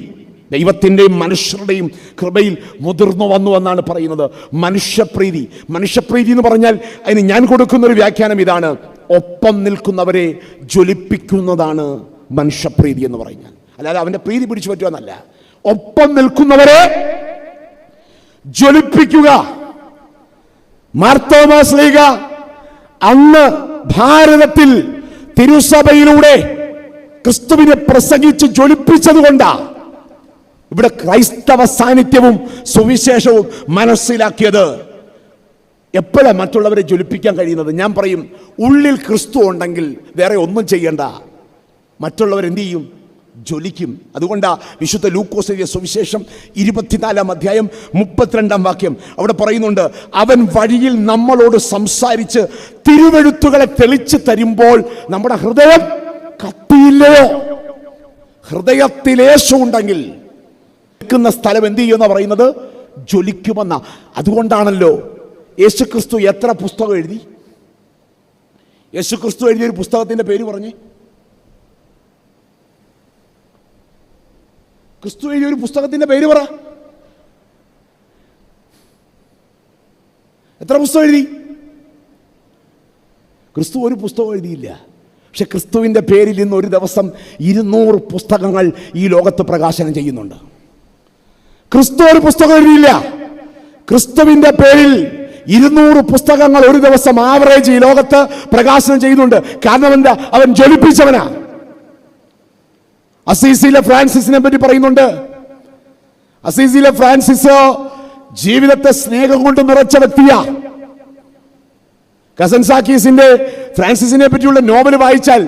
S1: ദൈവത്തിൻ്റെയും മനുഷ്യരുടെയും കൃപയിൽ മുതിർന്നു വന്നു എന്നാണ് പറയുന്നത്. മനുഷ്യപ്രീതി എന്ന് പറഞ്ഞാൽ അതിന് ഞാൻ കൊടുക്കുന്നൊരു വ്യാഖ്യാനം ഇതാണ്: ഒപ്പം നിൽക്കുന്നവരെ ജ്വലിപ്പിക്കുന്നതാണ് മനുഷ്യപ്രീതി എന്ന് പറഞ്ഞാൽ. അല്ലാതെ അവൻ്റെ പ്രീതി പിടിച്ചു പറ്റുമെന്നല്ല. ഒപ്പം നിൽക്കുന്നവരെ ജ്വലിപ്പിക്കുക. മാർത്തോമാ ശ്ലീഹ അന്ന് ഭാരതത്തിൽ തിരുസഭയിലൂടെ ക്രിസ്തുവിനെ പ്രസംഗിച്ച് ജ്വലിപ്പിച്ചതുകൊണ്ടാ ഇവിടെ ക്രൈസ്തവ സാന്നിധ്യവും സുവിശേഷവും മനസ്സിലാക്കിയത്. എപ്പോഴാണ് മറ്റുള്ളവരെ ജ്വലിപ്പിക്കാൻ കഴിയുന്നത്? ഞാൻ പറയും, ഉള്ളിൽ ക്രിസ്തു ഉണ്ടെങ്കിൽ വേറെ ഒന്നും ചെയ്യണ്ട, മറ്റുള്ളവരെന്ത് ചെയ്യും? ജ്വലിക്കും. അതുകൊണ്ടാ വിശുദ്ധ ലൂക്കോസ് എഴുതിയ സുവിശേഷം 24-ാം അധ്യായം 32-ാം വാക്യം അവിടെ പറയുന്നുണ്ട്, അവൻ വഴിയിൽ നമ്മളോട് സംസാരിച്ച് തിരുവെഴുത്തുകളെ തെളിച്ച് തരുമ്പോൾ നമ്മുടെ ഹൃദയം കത്തിയില്ലയോ? ഹൃദയത്തിലേശം ഉണ്ടെങ്കിൽ നിൽക്കുന്ന സ്ഥലം എന്ത് ചെയ്യുമെന്നാ പറയുന്നത്? ജ്വലിക്കുമെന്ന. അതുകൊണ്ടാണല്ലോ യേശുക്രിസ്തു എത്ര പുസ്തകം എഴുതി? യേശുക്രിസ്തു എഴുതിയൊരു പുസ്തകത്തിന്റെ പേര് പറഞ്ഞേ. ക്രിസ്തു എഴുതിയൊരു പുസ്തകത്തിന്റെ പേര് പറ. എത്ര പുസ്തകം എഴുതി? ക്രിസ്തു ഒരു പുസ്തകം എഴുതിയില്ല. പക്ഷെ ക്രിസ്തുവിന്റെ പേരിൽ ഇന്ന് ഒരു ദിവസം 200 പുസ്തകങ്ങൾ ഈ ലോകത്ത് പ്രകാശനം ചെയ്യുന്നുണ്ട്. ക്രിസ്തു ഒരു പുസ്തകം എഴുതിയില്ല. ക്രിസ്തുവിന്റെ പേരിൽ 200 പുസ്തകങ്ങൾ ഒരു ദിവസം ആവറേജ് ഈ ലോകത്ത് പ്രകാശനം ചെയ്യുന്നുണ്ട്. കാരണം എന്താ? അവൻ ജ്വലിപ്പിച്ചവനാ. അസീസിയിലെ ഫ്രാൻസിസിനെ പറ്റി പറയുന്നുണ്ട്. അസീസിയിലെ ഫ്രാൻസിസ് ജീവിതത്തെ സ്നേഹം കൊണ്ട് നിറച്ച വ്യക്തിയാ. കസൻസാക്കീസിന്റെ ഫ്രാൻസിസിനെ പറ്റിയുള്ള നോവൽ വായിച്ചാൽ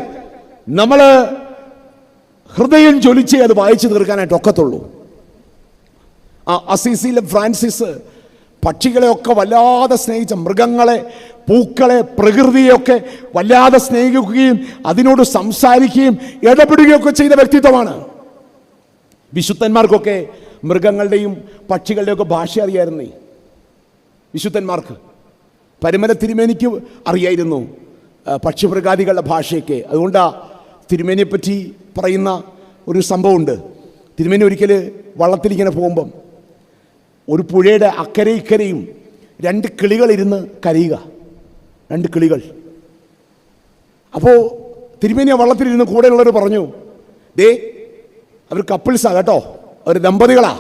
S1: നമ്മള് ഹൃദയം ജ്വലിച്ചേ അത് വായിച്ചു തീർക്കാനായിട്ട് ഒക്കത്തുള്ളൂ. അസീസിയിലെ ഫ്രാൻസിസ് പക്ഷികളെയൊക്കെ വല്ലാതെ സ്നേഹിച്ച, മൃഗങ്ങളെ, പൂക്കളെ, പ്രകൃതിയെയൊക്കെ വല്ലാതെ സ്നേഹിക്കുകയും അതിനോട് സംസാരിക്കുകയും ഇടപെടുകയൊക്കെ ചെയ്ത വ്യക്തിത്വമാണ്. വിശുദ്ധന്മാർക്കൊക്കെ മൃഗങ്ങളുടെയും പക്ഷികളുടെയും ഒക്കെ ഭാഷ അറിയായിരുന്നേ. വിശുദ്ധന്മാർക്ക്, പരിമല തിരുമേനിക്ക് അറിയായിരുന്നു പക്ഷിമൃഗാദികളുടെ ഭാഷയൊക്കെ. അതുകൊണ്ടാ തിരുമേനിയെ പറ്റി പറയുന്ന ഒരു സംഭവമുണ്ട്. തിരുമേനി ഒരിക്കൽ വള്ളത്തിലിങ്ങനെ പോകുമ്പം ഒരു പുഴയുടെ അക്കരെ ഇക്കരയും 2 കിളികളിരുന്ന് കരയുക. 2 കിളികൾ. അപ്പോൾ തിരുമേനി ആ വള്ളത്തിലിരുന്ന് കൂടെയുള്ളവർ പറഞ്ഞു, ദേ അവർ കപ്പിൾസാ കേട്ടോ, അവർ ദമ്പതികളാ.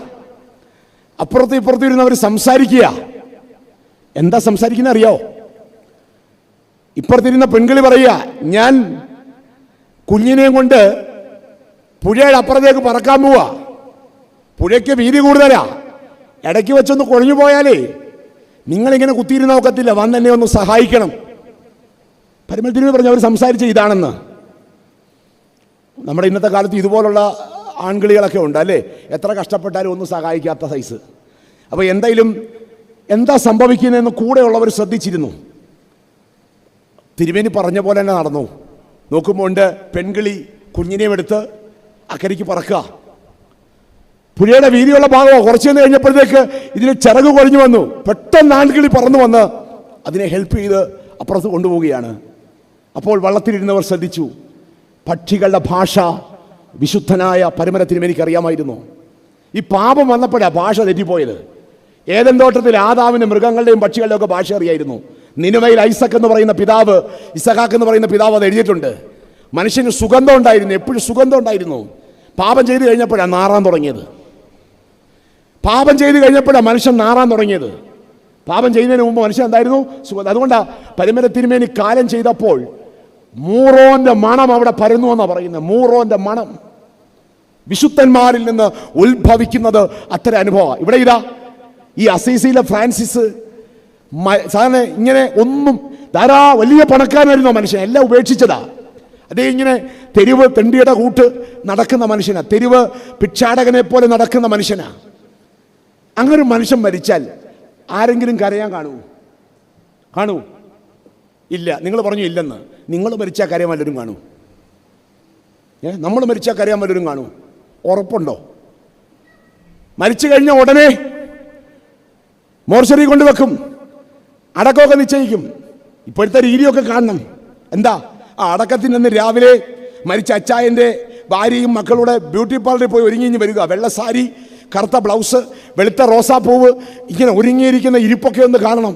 S1: അപ്പുറത്തും ഇപ്പുറത്തും ഇരുന്ന് അവർ സംസാരിക്കുക. എന്താ സംസാരിക്കുന്ന അറിയോ? ഇപ്പുറത്തിരുന്ന പെൺകിളി പറയുക, ഞാൻ കുഞ്ഞിനെയും കൊണ്ട് പുഴയുടെ അപ്പുറത്തേക്ക് പറക്കാൻ പോവാ. പുഴയ്ക്ക് വീതി കൂടുതലാ. ഇടയ്ക്ക് വെച്ചൊന്ന് കൊഴിഞ്ഞു പോയാലേ നിങ്ങളിങ്ങനെ കുത്തിയിരുന്ന ഒക്കത്തില്ല, വന്ന് എന്നെ ഒന്ന് സഹായിക്കണം. പരിമളത്തിന് പറഞ്ഞു അവർ സംസാരിച്ച ഇതാണെന്ന്. നമ്മുടെ ഇന്നത്തെ കാലത്ത് ഇതുപോലുള്ള ആൺകിളികളൊക്കെ ഉണ്ട് അല്ലേ? എത്ര കഷ്ടപ്പെട്ടാലും ഒന്നും സഹായിക്കാത്ത സൈസ്. അപ്പോൾ എന്താ സംഭവിക്കുന്നതെന്ന് കൂടെയുള്ളവർ ശ്രദ്ധിച്ചിരുന്നു. തിരുമേനി പറഞ്ഞ പോലെ തന്നെ നടന്നു. നോക്കുമ്പോൾ ഉണ്ട് പെൺകിളി കുഞ്ഞിനെയും എടുത്ത് അക്കരയ്ക്ക് പറക്കുക. പുഴയുടെ വീതിയുള്ള ഭാഗമോ കുറച്ചു നേരം കഴിഞ്ഞപ്പോഴത്തേക്ക് ഇതിന് ചിറക് കൊഴിഞ്ഞു വന്നു. പെട്ടെന്ന് ആൺകിളി പറന്നു വന്ന് അതിനെ ഹെൽപ്പ് ചെയ്ത് അപ്പുറത്ത് കൊണ്ടുപോവുകയാണ്. അപ്പോൾ വള്ളത്തിലിരുന്നവർ ശ്രദ്ധിച്ചു, പക്ഷികളുടെ ഭാഷ വിശുദ്ധനായ പരിമല തിരുമേനിക്ക് അറിയാമായിരുന്നു. ഈ പാപം വന്നപ്പോഴാണ് ഭാഷ തെറ്റിപ്പോയത്. ഏദൻ തോട്ടത്തിൽ ആദാമിന് മൃഗങ്ങളുടെയും പക്ഷികളുടെയും ഒക്കെ ഭാഷ അറിയായിരുന്നു. നിനിവയിൽ ഇസഹാക്ക് എന്ന് പറയുന്ന പിതാവ് അത് എഴുതിയിട്ടുണ്ട്. മനുഷ്യന് സുഗന്ധം ഉണ്ടായിരുന്നു, എപ്പോഴും സുഗന്ധം ഉണ്ടായിരുന്നു. പാപം ചെയ്ത് കഴിഞ്ഞപ്പോഴാണ് നാറാൻ തുടങ്ങിയത്. പാപം ചെയ്ത് കഴിഞ്ഞപ്പോഴാണ് മനുഷ്യൻ നാറാൻ തുടങ്ങിയത്. പാപം ചെയ്യുന്നതിന് മുമ്പ് മനുഷ്യൻ എന്തായിരുന്നു? സുഗന്ധം. അതുകൊണ്ടാണ് പരിമല തിരുമേനി കാലം ചെയ്തപ്പോൾ മൂറോന്റെ മണം അവിടെ പരന്നു എന്നാണ് പറയുന്നത്. മൂറോന്റെ മണം വിശുദ്ധന്മാരിൽ നിന്ന് ഉത്ഭവിക്കുന്നത് അത്തരം അനുഭവമാണ്. ഇവിടെ ഇതാ ഈ അസീസിയിലെ ഫ്രാൻസിസ് സാധാരണ ഇങ്ങനെ ഒന്നും വലിയ പണക്കാരനായിരുന്നു മനുഷ്യൻ, എല്ലാം ഉപേക്ഷിച്ചതാ. അതേ ഇങ്ങനെ തെരുവ് തെണ്ടിയുടെ കൂട്ട് നടക്കുന്ന മനുഷ്യനാ, തെരുവ് ഭിക്ഷാടകനെ പോലെ നടക്കുന്ന മനുഷ്യനാ. അങ്ങനെ ഒരു മനുഷ്യൻ മരിച്ചാൽ ആരെങ്കിലും കരയാൻ കാണൂ? ഇല്ല. നിങ്ങൾ പറഞ്ഞു ഇല്ലെന്ന്. നിങ്ങൾ മരിച്ചാൽ കരയാൻ വല്ലവരും കാണൂ? നമ്മൾ മരിച്ചാൽ കരയാൻ വല്ലവരും കാണൂ? ഉറപ്പുണ്ടോ? മരിച്ചു കഴിഞ്ഞ ഉടനെ മോർച്ചറി കൊണ്ടുവെക്കും, അടക്കമൊക്കെ നിശ്ചയിക്കും. ഇപ്പോഴത്തെ രീതിയൊക്കെ കാണണം. എന്താ? അടക്കത്തിനന്ന് രാവിലെ മരിച്ച അച്ചായൻ്റെ ഭാര്യയും മക്കളുടെ ബ്യൂട്ടി പാർലറിൽ പോയി ഒരുങ്ങി വരിക. വെള്ള സാരി, കറുത്ത ബ്ലൗസ്, വെളുത്ത റോസാപ്പൂവ്, ഇങ്ങനെ ഒരുങ്ങിയിരിക്കുന്ന ഇരിപ്പൊക്കെ ഒന്ന് കാണണം.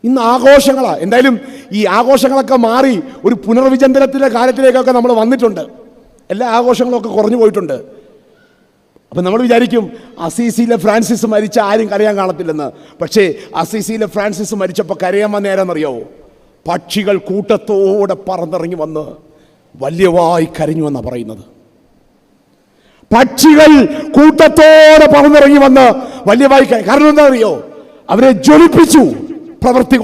S1: ഇന്ന് ആഘോഷങ്ങളാണ്. എന്തായാലും ഈ ആഘോഷങ്ങളൊക്കെ മാറി ഒരു പുനർവിചിന്തനത്തിൻ്റെ കാലത്തിലേക്കൊക്കെ നമ്മൾ വന്നിട്ടുണ്ട്. എല്ലാ ആഘോഷങ്ങളൊക്കെ കുറഞ്ഞു പോയിട്ടുണ്ട്. അപ്പം നമ്മൾ വിചാരിക്കും അസീസിയിലെ ഫ്രാൻസിസ് മരിച്ച ആരും കരയാൻ കാണത്തില്ലെന്ന്. പക്ഷേ അസീസിയിലെ ഫ്രാൻസിസ് മരിച്ചപ്പോൾ കരയാൻ വന്ന നേരമെന്നറിയാവോ? പക്ഷികൾ കൂട്ടത്തോടെ പറന്നിറങ്ങി വന്ന് വലിയവായി കരഞ്ഞു എന്നാണ് പറയുന്നത്. പക്ഷികൾ കൂട്ടത്തോടെ പറന്നിറങ്ങി വന്ന് വലിയവായി കാരണം എന്താ അറിയോ? അവരെ ജ്വലിപ്പിച്ചു. പ്രവൃത്തി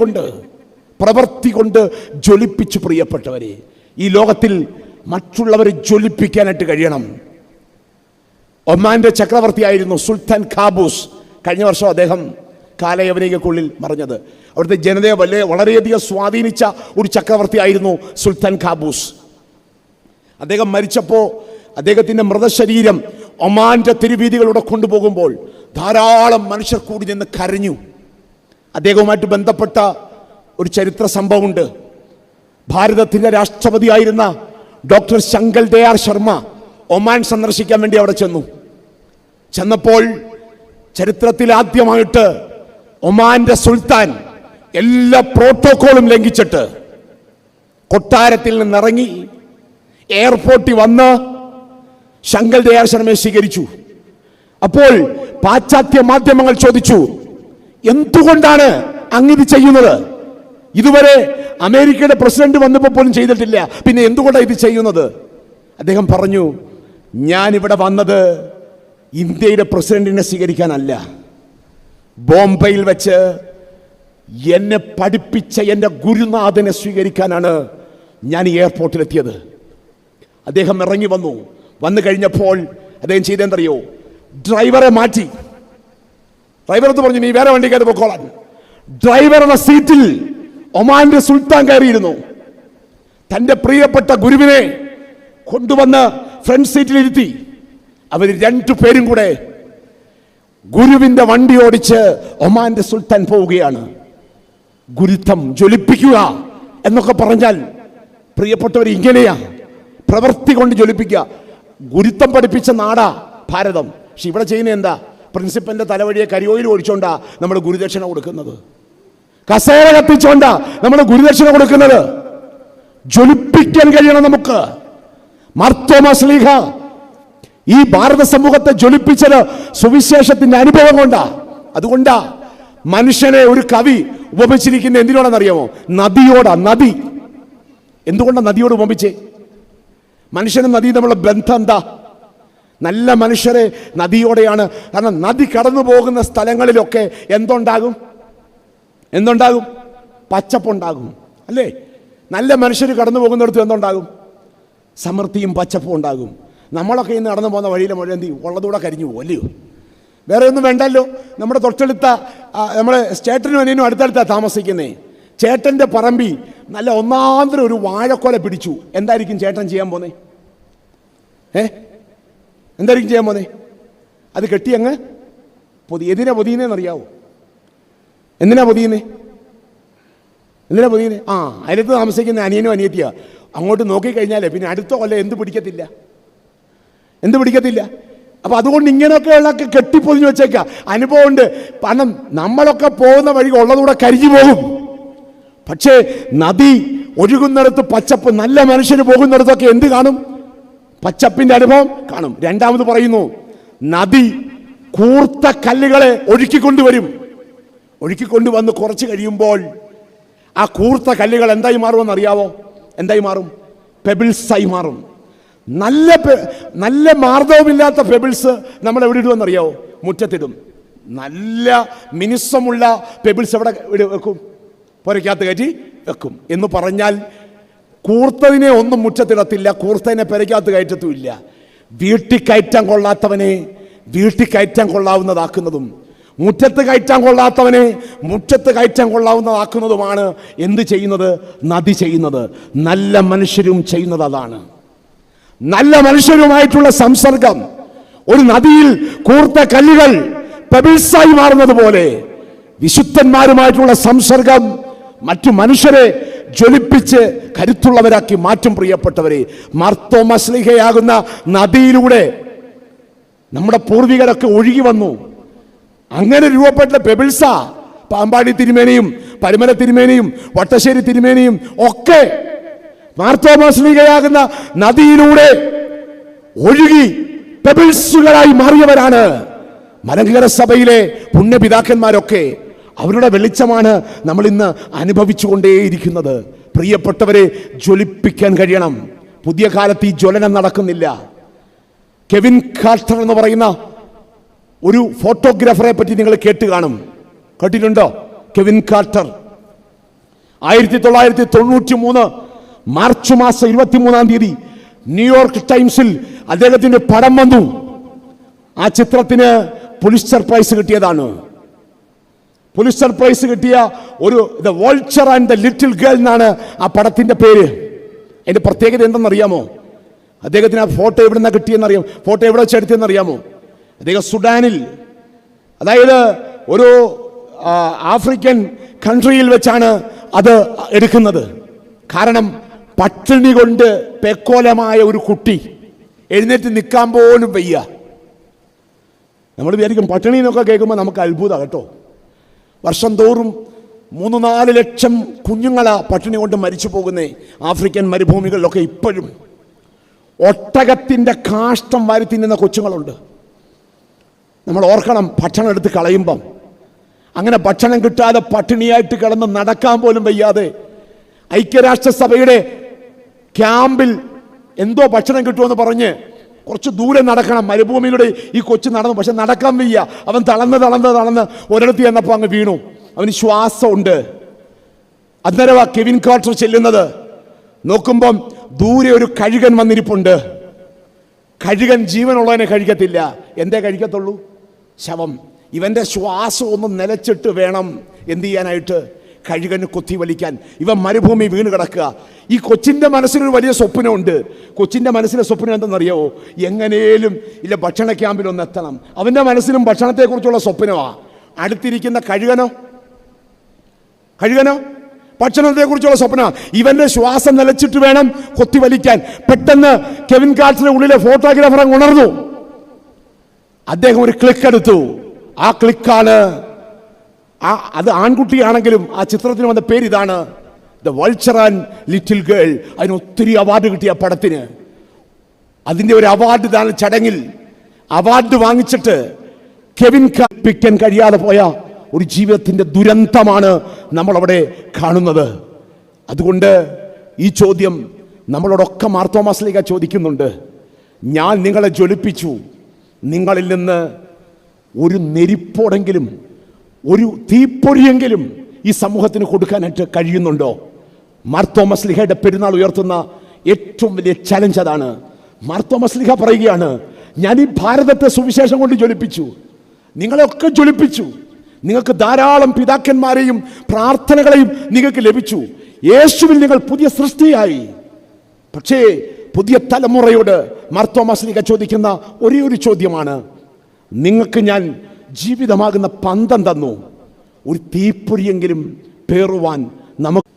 S1: കൊണ്ട് ജ്വലിപ്പിച്ചു. പ്രിയപ്പെട്ടവരെ, ഈ ലോകത്തിൽ മറ്റുള്ളവരെ ജ്വലിപ്പിക്കാനായിട്ട് കഴിയണം. ഒമാന്റെ ചക്രവർത്തിയായിരുന്നു സുൽത്താൻ ഖാബൂസ്. കഴിഞ്ഞ വർഷം അദ്ദേഹം കാലയവനികക്കുള്ളിൽ മറഞ്ഞത്. അവിടുത്തെ ജനതയെ വളരെയധികം സ്വാധീനിച്ച ഒരു ചക്രവർത്തിയായിരുന്നു സുൽത്താൻ ഖാബൂസ്. അദ്ദേഹം മരിച്ചപ്പോൾ അദ്ദേഹത്തിൻ്റെ മൃതശരീരം ഒമാന്റെ തെരുവീതികളിലൂടെ കൊണ്ടുപോകുമ്പോൾ ധാരാളം മനുഷ്യർ കൂടി നിന്ന് കരഞ്ഞു. അദ്ദേഹവുമായിട്ട് ബന്ധപ്പെട്ട ഒരു ചരിത്ര സംഭവമുണ്ട്. ഭാരതത്തിൻ്റെ രാഷ്ട്രപതിയായിരുന്ന ഡോക്ടർ ശങ്കൽ ദയാർ ശർമ്മ ഒമാൻ സന്ദർശിക്കാൻ വേണ്ടി അവിടെ ചെന്നപ്പോൾ ചരിത്രത്തിൽ ആദ്യമായിട്ട് ഒമാന്റെ സുൽത്താൻ എല്ലാ പ്രോട്ടോക്കോളും ലംഘിച്ചിട്ട് കൊട്ടാരത്തിൽ നിന്നിറങ്ങി എയർപോർട്ടിൽ വന്ന് ശങ്കൽ ദയാർ ശർമ്മയെ സ്വീകരിച്ചു. അപ്പോൾ പാശ്ചാത്യ മാധ്യമങ്ങൾ ചോദിച്ചു, എന്തുകൊണ്ടാണ് അങ്ങിത് ചെയ്യുന്നത്? ഇതുവരെ അമേരിക്കയുടെ പ്രസിഡന്റ് വന്നപ്പോൾ പോലും ചെയ്തിട്ടില്ല, പിന്നെ എന്തുകൊണ്ടാണ് ഇത് ചെയ്യുന്നത്? അദ്ദേഹം പറഞ്ഞു, ഞാൻ ഇവിടെ വന്നത് ഇന്ത്യയുടെ പ്രസിഡന്റിനെ സ്വീകരിക്കാനല്ല, ബോംബെയിൽ വെച്ച് എന്നെ പഠിപ്പിച്ച എൻ്റെ ഗുരുനാഥനെ സ്വീകരിക്കാനാണ് ഞാൻ ഈ എയർപോർട്ടിലെത്തിയത്. അദ്ദേഹം ഇറങ്ങി വന്നു കഴിഞ്ഞപ്പോൾ അദ്ദേഹം ചെയ്തെന്തറിയോ? ഡ്രൈവറെ മാറ്റി. ഡ്രൈവർ എന്ന് പറഞ്ഞു, നീ വേറെ വണ്ടിക്കകത്ത് പൊക്കോളാൻ. ഡ്രൈവറുടെ സീറ്റിൽ ഒമാന്റെ സുൽത്താൻ കയറിയിരുന്നു. തൻ്റെ പ്രിയപ്പെട്ട ഗുരുവിനെ കൊണ്ടുവന്ന് ഫ്രണ്ട് സീറ്റിലിരുത്തി. അവർ രണ്ടുപേരും കൂടെ ഗുരുവിന്റെ വണ്ടി ഓടിച്ച് ഒമാന്റെ സുൽത്താൻ പോവുകയാണ്. ഗുരുത്വം ജ്വലിപ്പിക്കുക എന്നൊക്കെ പറഞ്ഞാൽ പ്രിയപ്പെട്ടവർ ഇങ്ങനെയാ, പ്രവൃത്തി കൊണ്ട് ജ്വലിപ്പിക്കുക. ഗുരുത്വം പഠിപ്പിച്ച നാടാ ഭാരതം. പക്ഷെ ഇവിടെ ചെയ്യുന്ന എന്താ? പ്രിൻസിപ്പലിന്റെ തലവഴിയെ കരിയോയിൽ ഒഴിച്ചോണ്ടാ നമ്മൾ ഗുരുദക്ഷിണ കൊടുക്കുന്നത്. കസേര കത്തിച്ചോണ്ടാ നമ്മൾ ഗുരുദക്ഷിണ കൊടുക്കുന്നത്. ജ്വലിപ്പിക്കാൻ കഴിയണം നമുക്ക്. മാർത്തോമാ ശ്ലീഹ ഈ ഭാരത സമൂഹത്തെ ജ്വലിപ്പിച്ചത് സുവിശേഷത്തിന്റെ അനുഭവം കൊണ്ടാ. അതുകൊണ്ടാ മനുഷ്യനെ ഒരു കവി ഉപമിച്ചിരിക്കുന്ന എന്തിനോടാണെന്നറിയാമോ? നദിയോടാ. നദി എന്തുകൊണ്ടാണ് നദിയോട് ഉപമിച്ചേ? മനുഷ്യനും നദി തമ്മിലുള്ള ബന്ധം എന്താ? നല്ല മനുഷ്യരെ നദിയോടെയാണ്. കാരണം നദി കടന്നു പോകുന്ന സ്ഥലങ്ങളിലൊക്കെ എന്തുണ്ടാകും? പച്ചപ്പുണ്ടാകും, അല്ലേ? നല്ല മനുഷ്യർ കടന്നു പോകുന്നിടത്ത് എന്തുണ്ടാകും? സമൃദ്ധിയും പച്ചപ്പും ഉണ്ടാകും. നമ്മളൊക്കെ ഇന്ന് നടന്നു പോകുന്ന വഴിയിലെ മുഴുവൻ ഉള്ളതൂടെ കരിഞ്ഞു പോകും, അല്ലയോ? വേറെ ഒന്നും വേണ്ടല്ലോ. നമ്മുടെ തൊട്ടടുത്ത നമ്മുടെ ചേട്ടനും അനിയനും അടുത്തടുത്താണ് താമസിക്കുന്നേ. ചേട്ടൻ്റെ പറമ്പി നല്ല ഒന്നാന്തരം ഒരു വാഴക്കൊല പിടിച്ചു. എന്തായിരിക്കും ചേട്ടൻ ചെയ്യാൻ പോന്നേ? എന്തായിരിക്കും ചെയ്യാൻ പോന്നേ? അത് കെട്ടി അങ്ങ് എന്തിനാ പൊതിയുന്നേന്നറിയാവോ? എന്തിനാ പൊതിയുന്നേ? അതിനകത്ത് താമസിക്കുന്ന അനിയനും അനിയത്തിയാ. അങ്ങോട്ട് നോക്കിക്കഴിഞ്ഞാലേ പിന്നെ അടുത്ത കൊല്ലം എന്ത് പിടിക്കത്തില്ല. അപ്പൊ അതുകൊണ്ട് ഇങ്ങനെയൊക്കെയുള്ളൊക്കെ കെട്ടിപ്പൊതിഞ്ഞു വെച്ചേക്ക. അനുഭവമുണ്ട്. കാരണം നമ്മളൊക്കെ പോകുന്ന വഴി ഉള്ളതുകൂടെ കരിഞ്ഞു പോകും. പക്ഷേ നദി ഒഴുകുന്നിടത്ത് പച്ചപ്പ്, നല്ല മനുഷ്യന് പോകുന്നിടത്തൊക്കെ എന്ത് കാണും? പച്ചപ്പിന്റെ അനുഭവം കാണും. രണ്ടാമത് പറയുന്നു, നദി കൂർത്ത കല്ലുകളെ ഒഴുക്കിക്കൊണ്ടുവന്ന് കുറച്ച് കഴിയുമ്പോൾ ആ കൂർത്ത കല്ലുകൾ എന്തായി മാറുമെന്ന് അറിയാവോ? എന്തായി മാറും? പെബിൾസായി മാറും. നല്ല മാർദ്ദവമില്ലാത്ത പെബിൾസ് നമ്മൾ എവിടെ ഇടുമെന്നറിയാവോ? മുറ്റത്തിടും. നല്ല മിനുസമുള്ള പെബിൾസ് എവിടെ വെക്കും? പുരയ്ക്കകത്ത് കയറ്റി വെക്കും. എന്ന് പറഞ്ഞാൽ കൂർത്തതിനെ ഒന്നും മുറ്റത്തിടത്തില്ല, കൂർത്തതിനെ പുരയ്ക്കകത്ത് കയറ്റത്തുമില്ല. വീട്ടിൽ കയറ്റാൻ കൊള്ളാത്തവനെ വീട്ടിൽ കയറ്റാൻ കൊള്ളാവുന്നതാക്കുന്നതും മുറ്റത്ത് കയറ്റാൻ കൊള്ളാത്തവനെ മുറ്റത്ത് കയറ്റാൻ കൊള്ളാവുന്നതാക്കുന്നതുമാണ് എന്ത് ചെയ്യുന്നത്? നദി ചെയ്യുന്നത്. നല്ല മനുഷ്യരും ചെയ്യുന്നത് അതാണ്. നല്ല മനുഷ്യരുമായിട്ടുള്ള സംസർഗം, ഒരു നദിയിൽ കൂർത്ത കല്ലുകൾ പെബിൾസായി മാറുന്നത് പോലെ വിശുദ്ധന്മാരുമായിട്ടുള്ള സംസർഗം മറ്റു മനുഷ്യരെ ജ്വലിപ്പിച്ച് കരുത്തുള്ളവരാക്കി മാറ്റും. പ്രിയപ്പെട്ടവരെ, മാർത്തോമാ ശ്ലീഹയാകുന്ന നദിയിലൂടെ നമ്മുടെ പൂർവികരൊക്കെ ഒഴുകി വന്നു. അങ്ങനെ രൂപപ്പെട്ട പെബിൾസാ പാമ്പാടി തിരുമേനിയും പരുമല തിരുമേനിയും വട്ടശ്ശേരി തിരുമേനിയും ഒക്കെ മാർത്തോമാ ശ്ലീഹയാകുന്ന നദിയിലൂടെ ഒഴുകി പെബിൾസുകളായി മാറിയവരാണ് മലങ്കര സഭയിലെ പുണ്യപിതാക്കന്മാരൊക്കെ. അവരുടെ വെളിച്ചമാണ് നമ്മൾ ഇന്ന് അനുഭവിച്ചുകൊണ്ടേയിരിക്കുന്നത്. പ്രിയപ്പെട്ടവരെ, ജ്വലിപ്പിക്കാൻ കഴിയണം. പുതിയ കാലത്ത് ഈ ജ്വലനം നടക്കുന്നില്ല. കെവിൻ കാർട്ടർ എന്ന് പറയുന്ന ഒരു ഫോട്ടോഗ്രാഫറെ പറ്റി നിങ്ങൾ കേട്ട് കാണും. കേട്ടിട്ടുണ്ടോ? കെവിൻ കാർട്ടർ 1993 മാർച്ച് മാസം 23 ന്യൂയോർക്ക് ടൈംസിൽ അദ്ദേഹത്തിന്റെ പടം വന്നു. ആ ചിത്രത്തിന് പുലിറ്റ്സർ പ്രൈസ് കിട്ടിയതാണ്. പുലിറ്റ്സർ പ്രൈസ് കിട്ടിയ ഒരു the vulture and the little girl എന്നാണ് ആ പടത്തിന്റെ പേര്. അതിന്റെ പ്രത്യേകത എന്തെന്നറിയാമോ? അദ്ദേഹത്തിന് ആ ഫോട്ടോ എവിടെ നിന്നാണ് കിട്ടിയെന്നറിയാമോ? ഫോട്ടോ എവിടെ വെച്ച് എടുത്തതെന്നറിയാമോ? അദ്ദേഹം സുഡാനിൽ, അതായത് ഒരു ആഫ്രിക്കൻ കൺട്രിയിൽ വെച്ചാണ് അത് എടുക്കുന്നത്. കാരണം പട്ടിണി കൊണ്ട് പെക്കോലമായ ഒരു കുട്ടി, എഴുന്നേറ്റ് നിൽക്കാൻ പോലും വയ്യ. നമ്മൾ വിചാരിക്കും പട്ടിണി എന്നൊക്കെ കേൾക്കുമ്പോൾ നമുക്ക് അത്ഭുതം കേട്ടോ. വർഷം തോറും 3-4 ലക്ഷം കുഞ്ഞുങ്ങളാ പട്ടിണി കൊണ്ട് മരിച്ചു പോകുന്നേ ആഫ്രിക്കൻ മരുഭൂമികളിലൊക്കെ. ഇപ്പോഴും ഒട്ടകത്തിൻ്റെ കാഷ്ടം വാരി തിന്നുന്ന കൊച്ചുങ്ങളുണ്ട്. നമ്മൾ ഓർക്കണം, ഭക്ഷണം എടുത്ത് കളയുമ്പം അങ്ങനെ ഭക്ഷണം കിട്ടാതെ പട്ടിണിയായിട്ട് കിടന്ന് നടക്കാൻ പോലും വയ്യാതെ ഐക്യരാഷ്ട്രസഭയുടെ ക്യാമ്പിൽ എന്തോ ഭക്ഷണം കിട്ടുമെന്ന് പറഞ്ഞ് കുറച്ച് ദൂരെ നടക്കണം. മരുഭൂമിയിലൂടെ ഈ കൊച്ചു നടന്നു, പക്ഷെ നടക്കാൻ വയ്യ. അവൻ തളർന്ന് ഒരിടത്ത് ചെന്നപ്പോൾ അങ്ങ് വീണു. അവന് ശ്വാസമുണ്ട്. അന്നേരവാ കെവിൻ കാർട്ടർ ചെല്ലുന്നത്. നോക്കുമ്പം ദൂരെ ഒരു കഴുകൻ വന്നിരിപ്പുണ്ട്. കഴുകൻ ജീവനുള്ളവനെ കഴിക്കത്തില്ല. എന്തേ കഴിക്കത്തുള്ളൂ? ശവം. ഇവന്റെ ശ്വാസം ഒന്ന് നിലച്ചിട്ട് വേണം എന്ത് ചെയ്യാനായിട്ട്? കഴുകന് കൊത്തി വലിക്കാൻ. ഇവൻ മരുഭൂമി വീണ് കിടക്കുക. ഈ കൊച്ചിൻ്റെ മനസ്സിലൊരു വലിയ സ്വപ്നമുണ്ട്. കൊച്ചിൻ്റെ മനസ്സിലെ സ്വപ്നം എന്തെന്നറിയാവോ? എങ്ങനെയും ഇല്ല ഭക്ഷണ ക്യാമ്പിലൊന്ന് എത്തണം. അവൻ്റെ മനസ്സിലും ഭക്ഷണത്തെക്കുറിച്ചുള്ള സ്വപ്നമാണ്. അടുത്തിരിക്കുന്ന കഴുകനോ ഭക്ഷണത്തെക്കുറിച്ചുള്ള സ്വപ്നമാണ്. ഇവന്റെ ശ്വാസം നിലച്ചിട്ട് വേണം കൊത്തി വലിക്കാൻ. പെട്ടെന്ന് കെവിൻ കാർട്ടറുടെ ഉള്ളിലെ ഫോട്ടോഗ്രാഫർ അങ്ങ് ഉണർന്നു. അദ്ദേഹം ഒരു ക്ലിക്ക് എടുത്തു. ആ ക്ലിക്കാണ്, അത് ആൺകുട്ടിയാണെങ്കിലും ആ ചിത്രത്തിന് വന്ന പേര് ഇതാണ്, the vulture and little girl. അതിന് ഒത്തിരി അവാർഡ് കിട്ടിയ പടത്തിന്. അതിൻ്റെ ഒരു അവാർഡ് ദാന ചടങ്ങിൽ അവാർഡ് വാങ്ങിച്ചിട്ട് കെവിൻ കാർട്ടർ കഴിയാതെ പോയ ഒരു ജീവിതത്തിൻ്റെ ദുരന്തമാണ് നമ്മളവിടെ കാണുന്നത്. അതുകൊണ്ട് ഈ ചോദ്യം നമ്മളോടൊക്കെ മാർത്തോമാ ശ്ലീഹ ചോദിക്കുന്നുണ്ട്. ഞാൻ നിങ്ങളെ ജ്വലിപ്പിച്ചു, നിങ്ങളിൽ നിന്ന് ഒരു നെരിപ്പോടെങ്കിലും ഒരു തീപ്പൊരിയെങ്കിലും ഈ സമൂഹത്തിന് കൊടുക്കാനായിട്ട് കഴിയുന്നുണ്ടോ? മാർത്തോമാ ശ്ലീഹയുടെ പെരുന്നാൾ ഉയർത്തുന്ന ഏറ്റവും വലിയ ചലഞ്ച് അതാണ്. മാർത്തോമാ ശ്ലീഹ പറയുകയാണ്, ഞാൻ ഈ ഭാരതത്തെ സുവിശേഷം കൊണ്ട് ജ്വലിപ്പിച്ചു, നിങ്ങളെയൊക്കെ ജ്വലിപ്പിച്ചു. നിങ്ങൾക്ക് ധാരാളം പിതാക്കന്മാരെയും പ്രാർത്ഥനകളെയും നിങ്ങൾക്ക് ലഭിച്ചു. യേശുവിൽ നിങ്ങൾ പുതിയ സൃഷ്ടിയായി. പക്ഷേ പുതിയ തലമുറയോട് മാർത്തോമാ ശ്ലീഹ ചോദിക്കുന്ന ഒരേ ഒരു ചോദ്യമാണ്, നിങ്ങൾക്ക് ഞാൻ ജീവിതമാകുന്ന പന്തം തന്നു, ഒരു തീപ്പൊരിയെങ്കിലും പേറുവാൻ നമുക്ക്